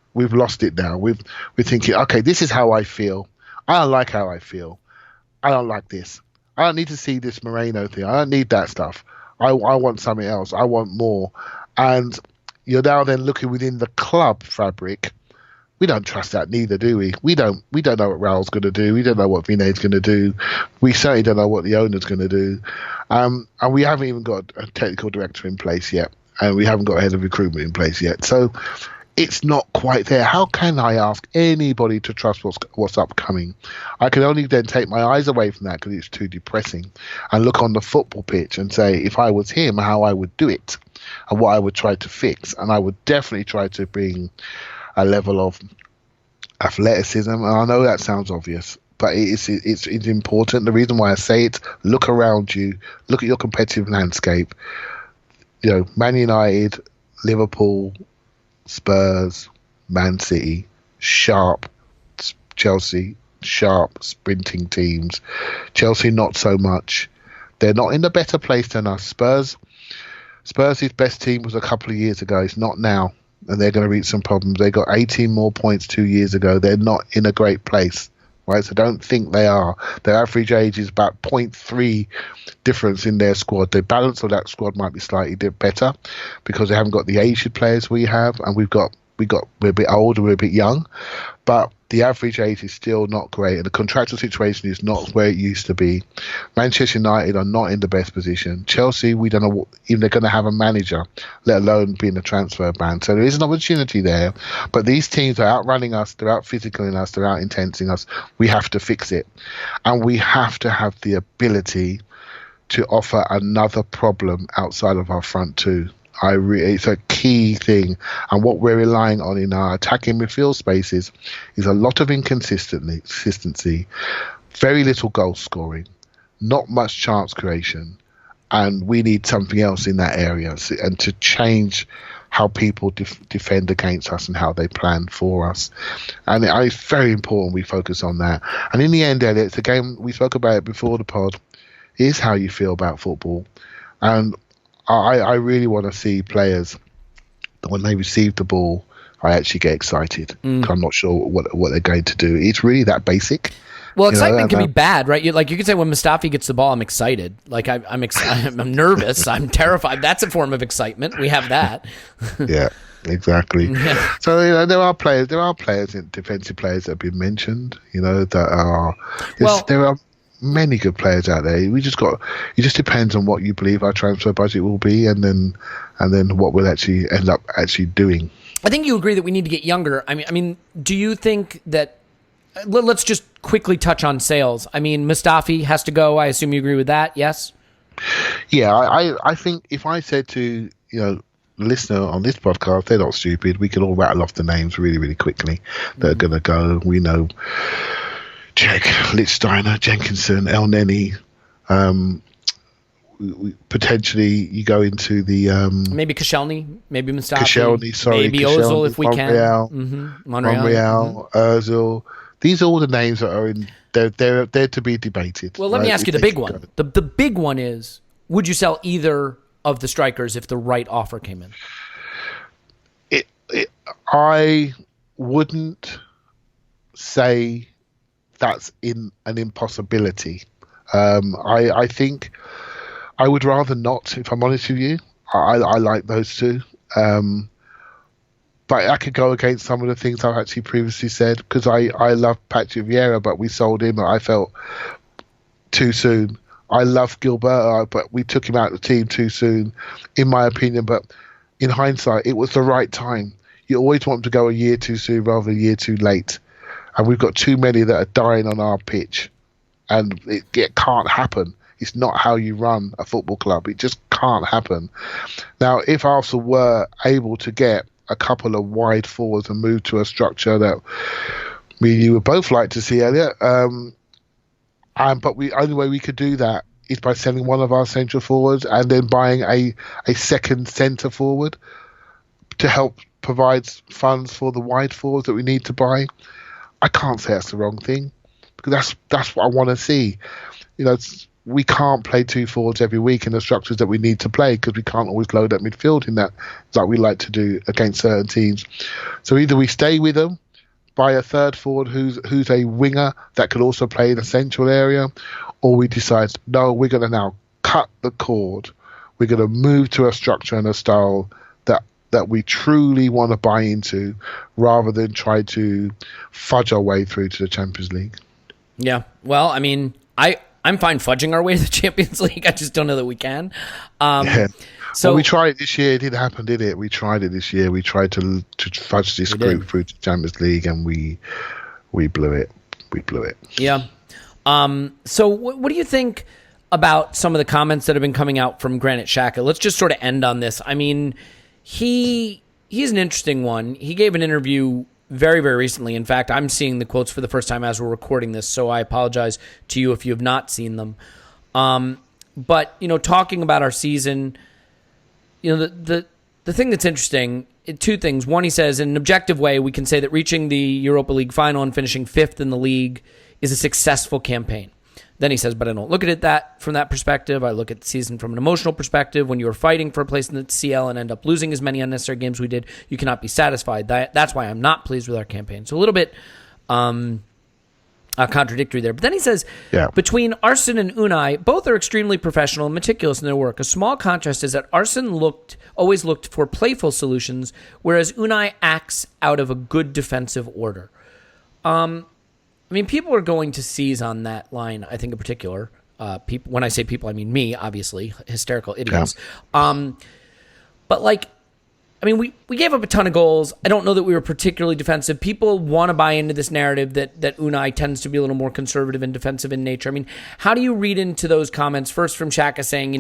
[SPEAKER 5] it now. We're thinking, okay, this is how I feel. I don't like how I feel. I don't like this. I don't need to see this Moreno thing. I don't need that stuff. I want something else. I want more. And you're now then looking within the club fabric. We don't trust that neither, do we? We don't know what Raul's going to do. We don't know what Vinay's going to do. We certainly don't know what the owner's going to do. And we haven't even got a technical director in place yet. And we haven't got a head of recruitment in place yet. So it's not quite there. How can I ask anybody to trust what's upcoming? I can only then take my eyes away from that because it's too depressing and look on the football pitch and say, if I was him, how I would do it and what I would try to fix. And I would definitely try to bring a level of athleticism. And I know that sounds obvious, but it's important. The reason why I say it, look around you, look at your competitive landscape. Man United, Liverpool, Spurs, Man City, sharp Chelsea, sharp sprinting teams. Chelsea not so much. They're not in a better place than us. Spurs' best team was a couple of years ago. It's not now, and they're going to reach some problems. They got 18 more points 2 years ago. They're not in a great place, right? So don't think they are. Their average age is about 0.3 difference in their squad. The balance of that squad might be slightly better because they haven't got the aged players we have, and we're a bit older, we're a bit young, but the average age is still not great, and the contractual situation is not where it used to be. Manchester United are not in the best position. Chelsea, we don't know even they're going to have a manager, let alone be in a transfer ban. So there is an opportunity there, but these teams are outrunning us, they're out physicaling us, they're out intensing us. We have to fix it, and we have to have the ability to offer another problem outside of our front two. It's a key thing, and what we're relying on in our attacking midfield spaces is a lot of inconsistency, very little goal scoring, not much chance creation, and we need something else in that area, and to change how people defend against us and how they plan for us. And it's very important we focus on that. And in the end, Elliot, it's a game, we spoke about it before the pod, is how you feel about football. And I really want to see players that when they receive the ball, I actually get excited. I'm not sure what they're going to do. It's really that basic.
[SPEAKER 3] Well, excitement can be bad, right? You could say when Mustafi gets the ball, I'm excited. Like I'm excited, I'm nervous, I'm terrified. That's a form of excitement. We have that.
[SPEAKER 5] Yeah, exactly. Yeah. So there are players, defensive players that have been mentioned. That are. There are many good players out there. It just depends on what you believe our transfer budget will be, and then what we'll actually end up doing.
[SPEAKER 3] I think you agree that we need to get younger. I mean, do you think that? Let's just quickly touch on sales. I mean, Mustafi has to go. I assume you agree with that. Yes.
[SPEAKER 5] Yeah, I think if I said to listener on this podcast, they're not stupid. We can all rattle off the names really, really quickly that are going to go. We know Czech, Lichtsteiner, Jenkinson, El Neni. Potentially, you go into the
[SPEAKER 3] maybe Koscielny, maybe Mustafi,
[SPEAKER 5] maybe
[SPEAKER 3] Ozil if we
[SPEAKER 5] Monreal,
[SPEAKER 3] can.
[SPEAKER 5] Monreal, Ozil. These are all the names that are in. They're to be debated.
[SPEAKER 3] Well, let me ask you the big one. The big one is: would you sell either of the strikers if the right offer came in?
[SPEAKER 5] I wouldn't say that's an impossibility. I think I would rather not, if I'm honest with you. I like those two. But I could go against some of the things I've actually previously said, because I love Patrick Vieira, but we sold him, I felt, too soon. I love Gilberto, but we took him out of the team too soon, in my opinion. But in hindsight, it was the right time. You always want to go a year too soon rather than a year too late. And we've got too many that are dying on our pitch. And it can't happen. It's not how you run a football club. It just can't happen. Now, if Arsenal were able to get a couple of wide forwards and move to a structure that me and you would both like to see, Elliot, but the only way we could do that is by selling one of our central forwards and then buying a second centre forward to help provide funds for the wide forwards that we need to buy. I can't say that's the wrong thing, because that's what I want to see. We can't play two forwards every week in the structures that we need to play, because we can't always load up midfield in that like we like to do against certain teams. So either we stay with them, buy a third forward who's a winger that could also play in the central area, or we decide, no, we're going to now cut the cord. We're going to move to a structure and a style that we truly want to buy into, rather than try to fudge our way through to the Champions League.
[SPEAKER 3] Yeah, well, I mean, I'm fine fudging our way to the Champions League. I just don't know that we can. So
[SPEAKER 5] we tried it this year. It didn't happen, did it? We tried it this year. We tried to fudge this group through to Champions League, and we blew it. We blew it.
[SPEAKER 3] Yeah. So what do you think about some of the comments that have been coming out from Granit Xhaka? Let's just sort of end on this. I mean, he's an interesting one. He gave an interview very, very recently. In fact, I'm seeing the quotes for the first time as we're recording this, so I apologize to you if you have not seen them. But, talking about our season, the thing that's interesting, two things. One, he says, in an objective way, we can say that reaching the Europa League final and finishing fifth in the league is a successful campaign. Then he says, but I don't look at it from that perspective. I look at the season from an emotional perspective. When you are fighting for a place in the CL and end up losing as many unnecessary games we did, you cannot be satisfied. That's why I'm not pleased with our campaign. So a little bit contradictory there. But then he says, between Arsene and Unai, both are extremely professional and meticulous in their work. A small contrast is that Arsene always looked for playful solutions, whereas Unai acts out of a good defensive order. I mean, people are going to seize on that line, I think, in particular. People, when I say people, I mean me, obviously, hysterical idiots. Yeah. But, we gave up a ton of goals. I don't know that we were particularly defensive. People want to buy into this narrative that Unai tends to be a little more conservative and defensive in nature. I mean, how do you read into those comments? First from Xhaka saying,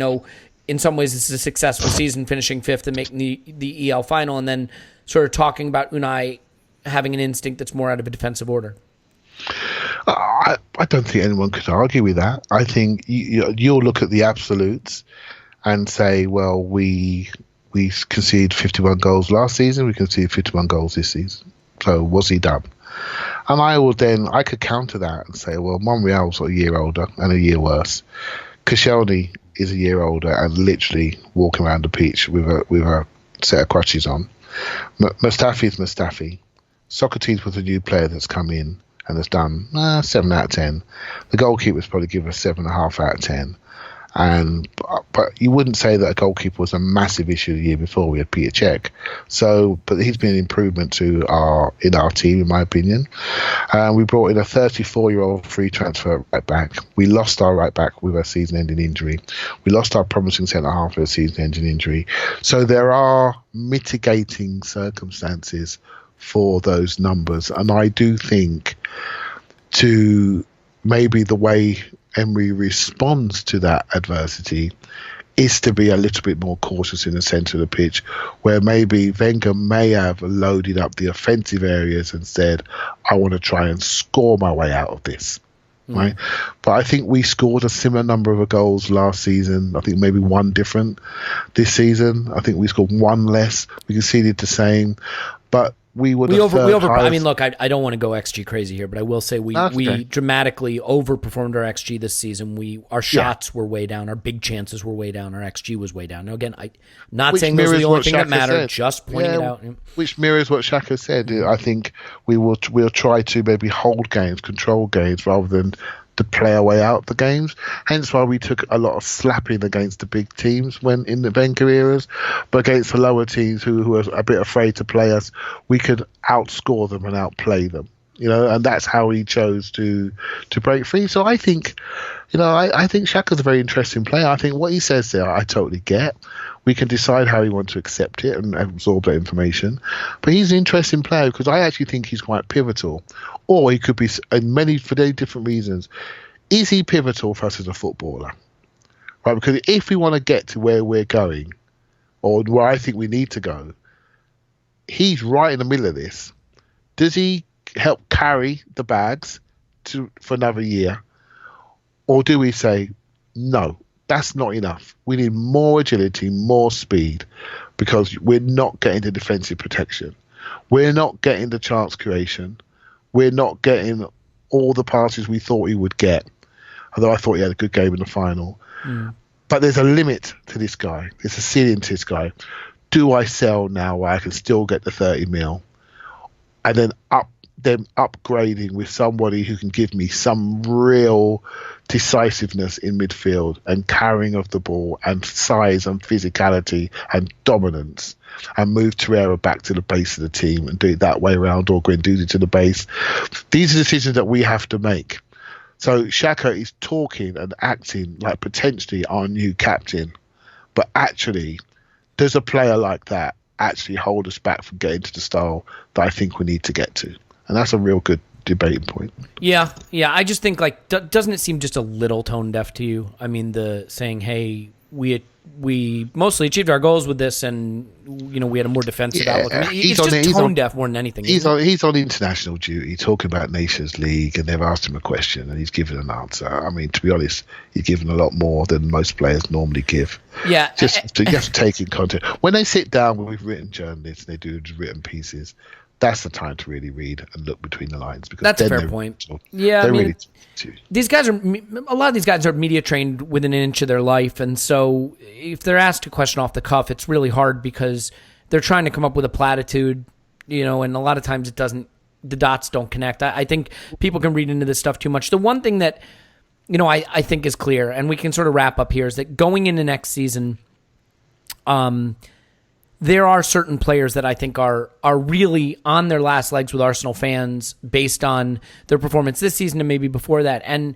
[SPEAKER 3] in some ways this is a successful season, finishing fifth and making the EL final, and then sort of talking about Unai having an instinct that's more out of a defensive order.
[SPEAKER 5] I don't think anyone could argue with that. I think you'll look at the absolutes and say, well, we conceded 51 goals last season, we conceded 51 goals this season. So what's he done? And I could counter that and say, well, Monreal's a year older and a year worse. Koscielny is a year older and literally walking around the pitch with a set of crutches on. Mustafi is Mustafi. Socrates was a new player that's come in and has done 7 out of 10. The goalkeepers probably give us 7.5 out of 10. But you wouldn't say that a goalkeeper was a massive issue the year before. We had Peter Cech. So, but he's been an improvement in our team, in my opinion. We brought in a 34-year-old free transfer right back. We lost our right back with a season-ending injury. We lost our promising centre-half with a season-ending injury. So there are mitigating circumstances for those numbers. And I do think to maybe the way Emery responds to that adversity is to be a little bit more cautious in the centre of the pitch, where maybe Wenger may have loaded up the offensive areas and said, I want to try and score my way out of this. Right, but I think we scored a similar number of goals last season. I think maybe one different this season. I think we scored one less. We conceded the same, but we were
[SPEAKER 3] I mean, look, I don't want to go XG crazy here, but I will say we dramatically overperformed our XG this season. Our shots were way down. Our big chances were way down. Our XG was way down. Now, again, I'm not saying those are the only thing that mattered, just pointing it out.
[SPEAKER 5] Which mirrors what Xhaka said. I think we'll try to maybe hold games, control games, rather than to play our way out the games. Hence why we took a lot of slapping against the big teams when in the Wenger eras, but against the lower teams who were a bit afraid to play us, we could outscore them and outplay them. And that's how he chose to break free. So I think, I think Xhaka's a very interesting player. I think what he says there, I totally get. We can decide how we want to accept it and absorb that information. But he's an interesting player because I actually think he's quite pivotal. Or he could be, for many different reasons. Is he pivotal for us as a footballer? Right? Because if we want to get to where we're going, or where I think we need to go, he's right in the middle of this. Does he help carry the bags for another year? Or do we say, no, that's not enough. We need more agility, more speed, because we're not getting the defensive protection. We're not getting the chance creation. We're not getting all the passes we thought he would get, although I thought he had a good game in the final. But there's a limit to this guy. There's a ceiling to this guy. Do I sell now where I can still get the 30 mil? And then upgrading with somebody who can give me some real decisiveness in midfield and carrying of the ball and size and physicality and dominance, and move Torreira back to the base of the team and do it that way around, or Guendouzi to the base. These are decisions that we have to make. So Xhaka is talking and acting like potentially our new captain, but actually, does a player like that actually hold us back from getting to the style that I think we need to get to? And that's a real good debating point.
[SPEAKER 3] Yeah. I just think, doesn't it seem just a little tone deaf to you? I mean, the saying, hey, we mostly achieved our goals with this, and we had a more defensive outlook. I mean, it's just tone deaf more than anything.
[SPEAKER 5] He's on international duty, talking about Nations League, and they've asked him a question, and he's given an answer. I mean, to be honest, he's given a lot more than most players normally give.
[SPEAKER 3] Yeah,
[SPEAKER 5] you have to take in context. When they sit down with written journalists, and they do written pieces, that's the time to really read and look between the lines, because
[SPEAKER 3] that's a fair point. Yeah, these guys a lot of these guys are media trained within an inch of their life, and so if they're asked a question off the cuff, it's really hard because they're trying to come up with a platitude, and a lot of times the dots don't connect. I think people can read into this stuff too much. The one thing that I think is clear, and we can sort of wrap up here, is that going into next season, there are certain players that I think are really on their last legs with Arsenal fans based on their performance this season and maybe before that. And,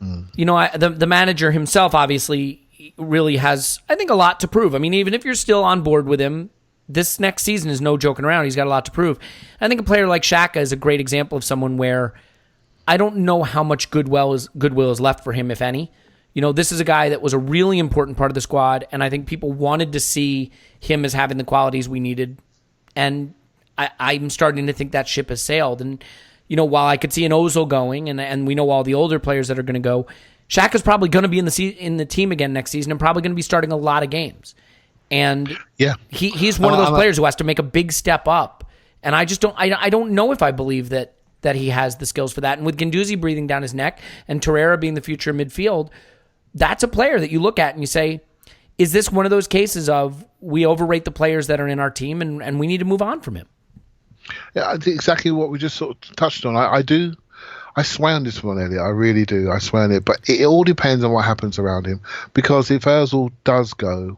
[SPEAKER 3] the manager himself obviously really has, I think, a lot to prove. I mean, even if you're still on board with him, this next season is no joking around. He's got a lot to prove. I think a player like Xhaka is a great example of someone where I don't know how much goodwill is left for him, if any. This is a guy that was a really important part of the squad, and I think people wanted to see him as having the qualities we needed. And I'm starting to think that ship has sailed. And, while I could see an Ozil going, and we know all the older players that are going to go, Xhaka's probably going to be in the team again next season and probably going to be starting a lot of games. And he's one of those players who has to make a big step up. And I just don't know if I believe that he has the skills for that. And with Guendouzi breathing down his neck and Torreira being the future midfield, that's a player that you look at and you say, is this one of those cases of we overrate the players that are in our team and we need to move on from him?
[SPEAKER 5] Yeah, I think exactly what we just sort of touched on. I swear on this one, Elliot. I really do. I swear on it. But it all depends on what happens around him. Because if Ozil does go,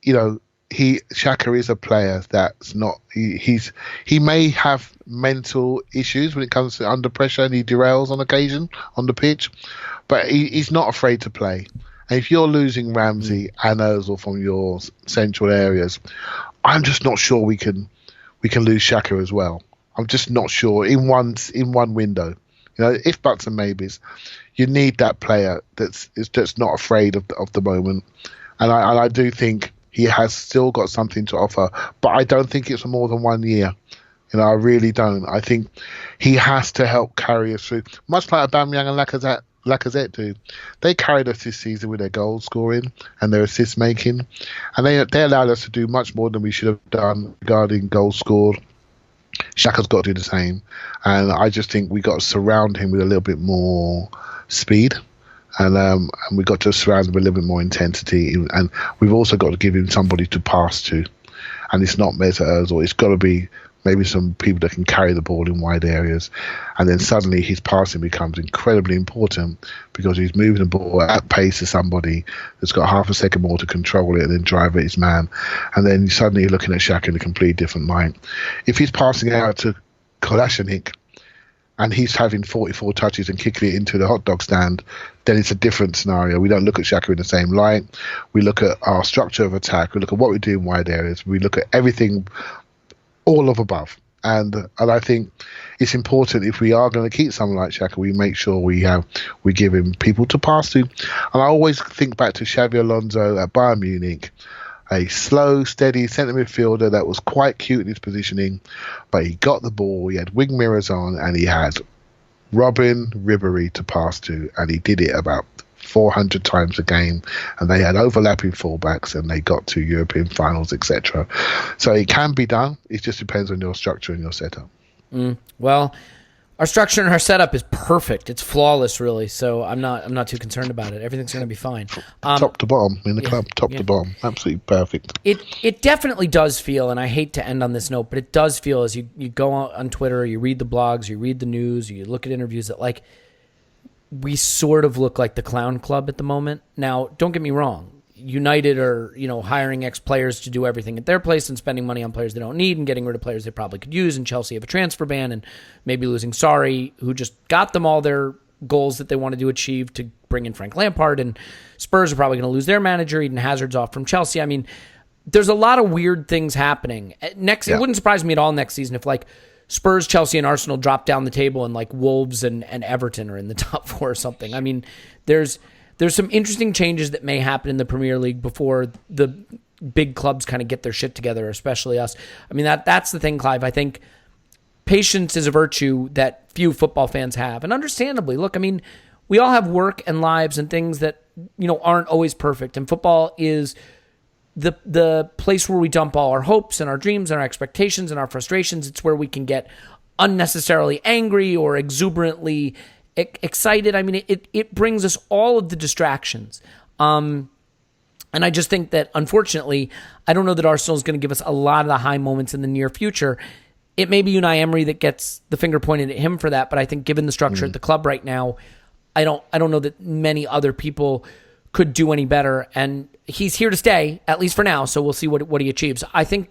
[SPEAKER 5] Xhaka is a player that's not. He may have mental issues when it comes to under pressure, and he derails on occasion on the pitch. But he's not afraid to play. And if you're losing Ramsey and Ozil from your central areas, I'm just not sure we can lose Xhaka as well. I'm just not sure in one window. If buts and maybes, you need that player that's not afraid of the moment. And I do think he has still got something to offer, but I don't think it's for more than 1 year. I really don't. I think he has to help carry us through, much like Aubameyang and Lacazette do. They carried us this season with their goal scoring and their assist making, and they allowed us to do much more than we should have done regarding goals scored. Xhaka's got to do the same, and I just think we got to surround him with a little bit more speed, and we got to surround him with a little bit more intensity, and we've also got to give him somebody to pass to, and it's not Mesut Ozil. It's got to be maybe some people that can carry the ball in wide areas, and then suddenly his passing becomes incredibly important because he's moving the ball at pace to somebody that's got half a second more to control it and then drive at his man, and then suddenly you're looking at Xhaka in a completely different light. If he's passing out to Kolasinac and he's having 44 touches and kicking it into the hot dog stand, then it's a different scenario. We don't look at Xhaka in the same light. We look at our structure of attack. We look at what we do in wide areas. We look at everything all of above, and I think it's important if we are going to keep someone like Xhaka, we make sure we give him people to pass to. And I always think back to Xabi Alonso at Bayern Munich, a slow, steady centre midfielder that was quite cute in his positioning, but he got the ball, he had wing mirrors on, and he had Robin, Ribéry to pass to, and he did it about 400 times a game, and they had overlapping fullbacks, and they got to European finals, etc. So it can be done. It just depends on your structure and your setup.
[SPEAKER 3] Well, our structure and our setup is perfect. It's flawless, really. So I'm not too concerned about it. Everything's going to be fine.
[SPEAKER 5] Top to bottom in the club, top to bottom, absolutely perfect.
[SPEAKER 3] It definitely does feel, and I hate to end on this note, but it does feel as you go on Twitter, you read the blogs, you read the news, you look at interviews that like, we sort of look like the clown club at the moment. Now, don't get me wrong. United are, hiring ex-players to do everything at their place and spending money on players they don't need and getting rid of players they probably could use. And Chelsea have a transfer ban and maybe losing Sarri, who just got them all their goals that they wanted to achieve to bring in Frank Lampard. And Spurs are probably going to lose their manager. Eden Hazard's off from Chelsea. I mean, there's a lot of weird things happening. It wouldn't surprise me at all next season if Spurs, Chelsea, and Arsenal drop down the table and Wolves and Everton are in the top four or something. I mean, there's some interesting changes that may happen in the Premier League before the big clubs kind of get their shit together, especially us. I mean, that's the thing, Clive. I think patience is a virtue that few football fans have. And understandably, look, I mean, we all have work and lives and things that, aren't always perfect. And football is the place where we dump all our hopes and our dreams and our expectations and our frustrations. It's where we can get unnecessarily angry or exuberantly excited. I mean, it brings us all of the distractions. And I just think that, unfortunately, I don't know that Arsenal is going to give us a lot of the high moments in the near future. It may be Unai Emery that gets the finger pointed at him for that, but I think given the structure at the club right now, I don't know that many other people could do any better, and he's here to stay, at least for now, so we'll see what he achieves. I think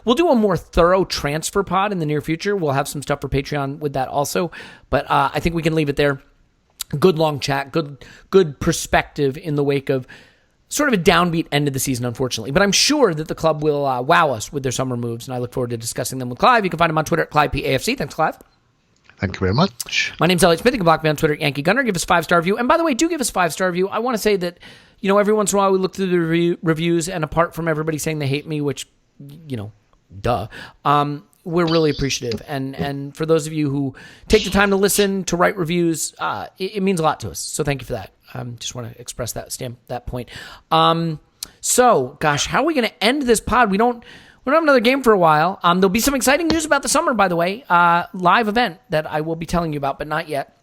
[SPEAKER 3] we'll do a more thorough transfer pod in the near future. We'll have some stuff for Patreon with that also, but I think we can leave it there. Good long chat, good perspective in the wake of sort of a downbeat end of the season, unfortunately. But I'm sure that the club will wow us with their summer moves, and I look forward to discussing them with Clive. You can find him on Twitter at ClivePAFC. Thanks, Clive.
[SPEAKER 5] Thank you very much.
[SPEAKER 3] My name's Elliot Smith. You can block me on Twitter at Yankee Gunner. Give us a 5-star review. And by the way, do give us a 5-star review. I want to say that, every once in a while we look through the reviews, and apart from everybody saying they hate me, which, duh, we're really appreciative. And for those of you who take the time to listen, to write reviews, it means a lot to us. So thank you for that. Just want to express that point. So, gosh, how are we going to end this pod? We don't have another game for a while. There'll be some exciting news about the summer, by the way. Live event that I will be telling you about, but not yet.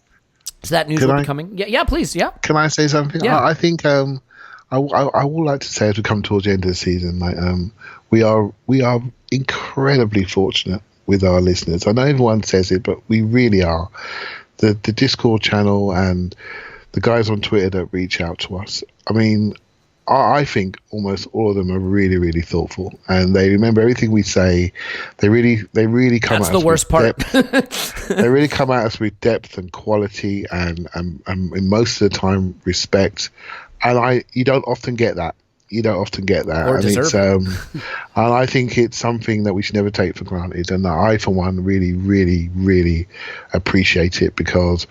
[SPEAKER 3] So that news will be coming. Yeah, please. Yeah.
[SPEAKER 5] Can I say something?
[SPEAKER 3] Yeah.
[SPEAKER 5] I think I would like to say, as we come towards the end of the season, we are incredibly fortunate with our listeners. I know everyone says it, but we really are. The Discord channel and the guys on Twitter that reach out to us. I mean, I think almost all of them are really, really thoughtful, and they remember everything we say. They really come. That's
[SPEAKER 3] at us the worst part.
[SPEAKER 5] They really come at us with depth and quality, and most of the time respect. And you don't often get that. You don't often get that,
[SPEAKER 3] Or
[SPEAKER 5] and
[SPEAKER 3] deserve
[SPEAKER 5] and I think it's something that we should never take for granted. And I, for one, really, really, really appreciate it, because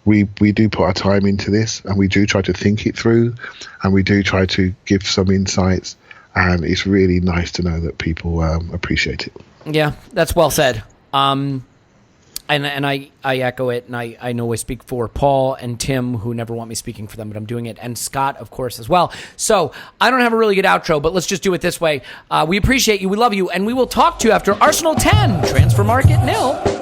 [SPEAKER 5] we do put our time into this, and we do try to think it through, and we do try to give some insights, and it's really nice to know that people appreciate it.
[SPEAKER 3] Yeah, that's well said. And I echo it, and I know I speak for Paul and Tim, who never want me speaking for them, but I'm doing it, and Scott, of course, as well. So I don't have a really good outro, but let's just do it this way. We appreciate you, we love you, and we will talk to you after Arsenal 10, Transfer Market 0.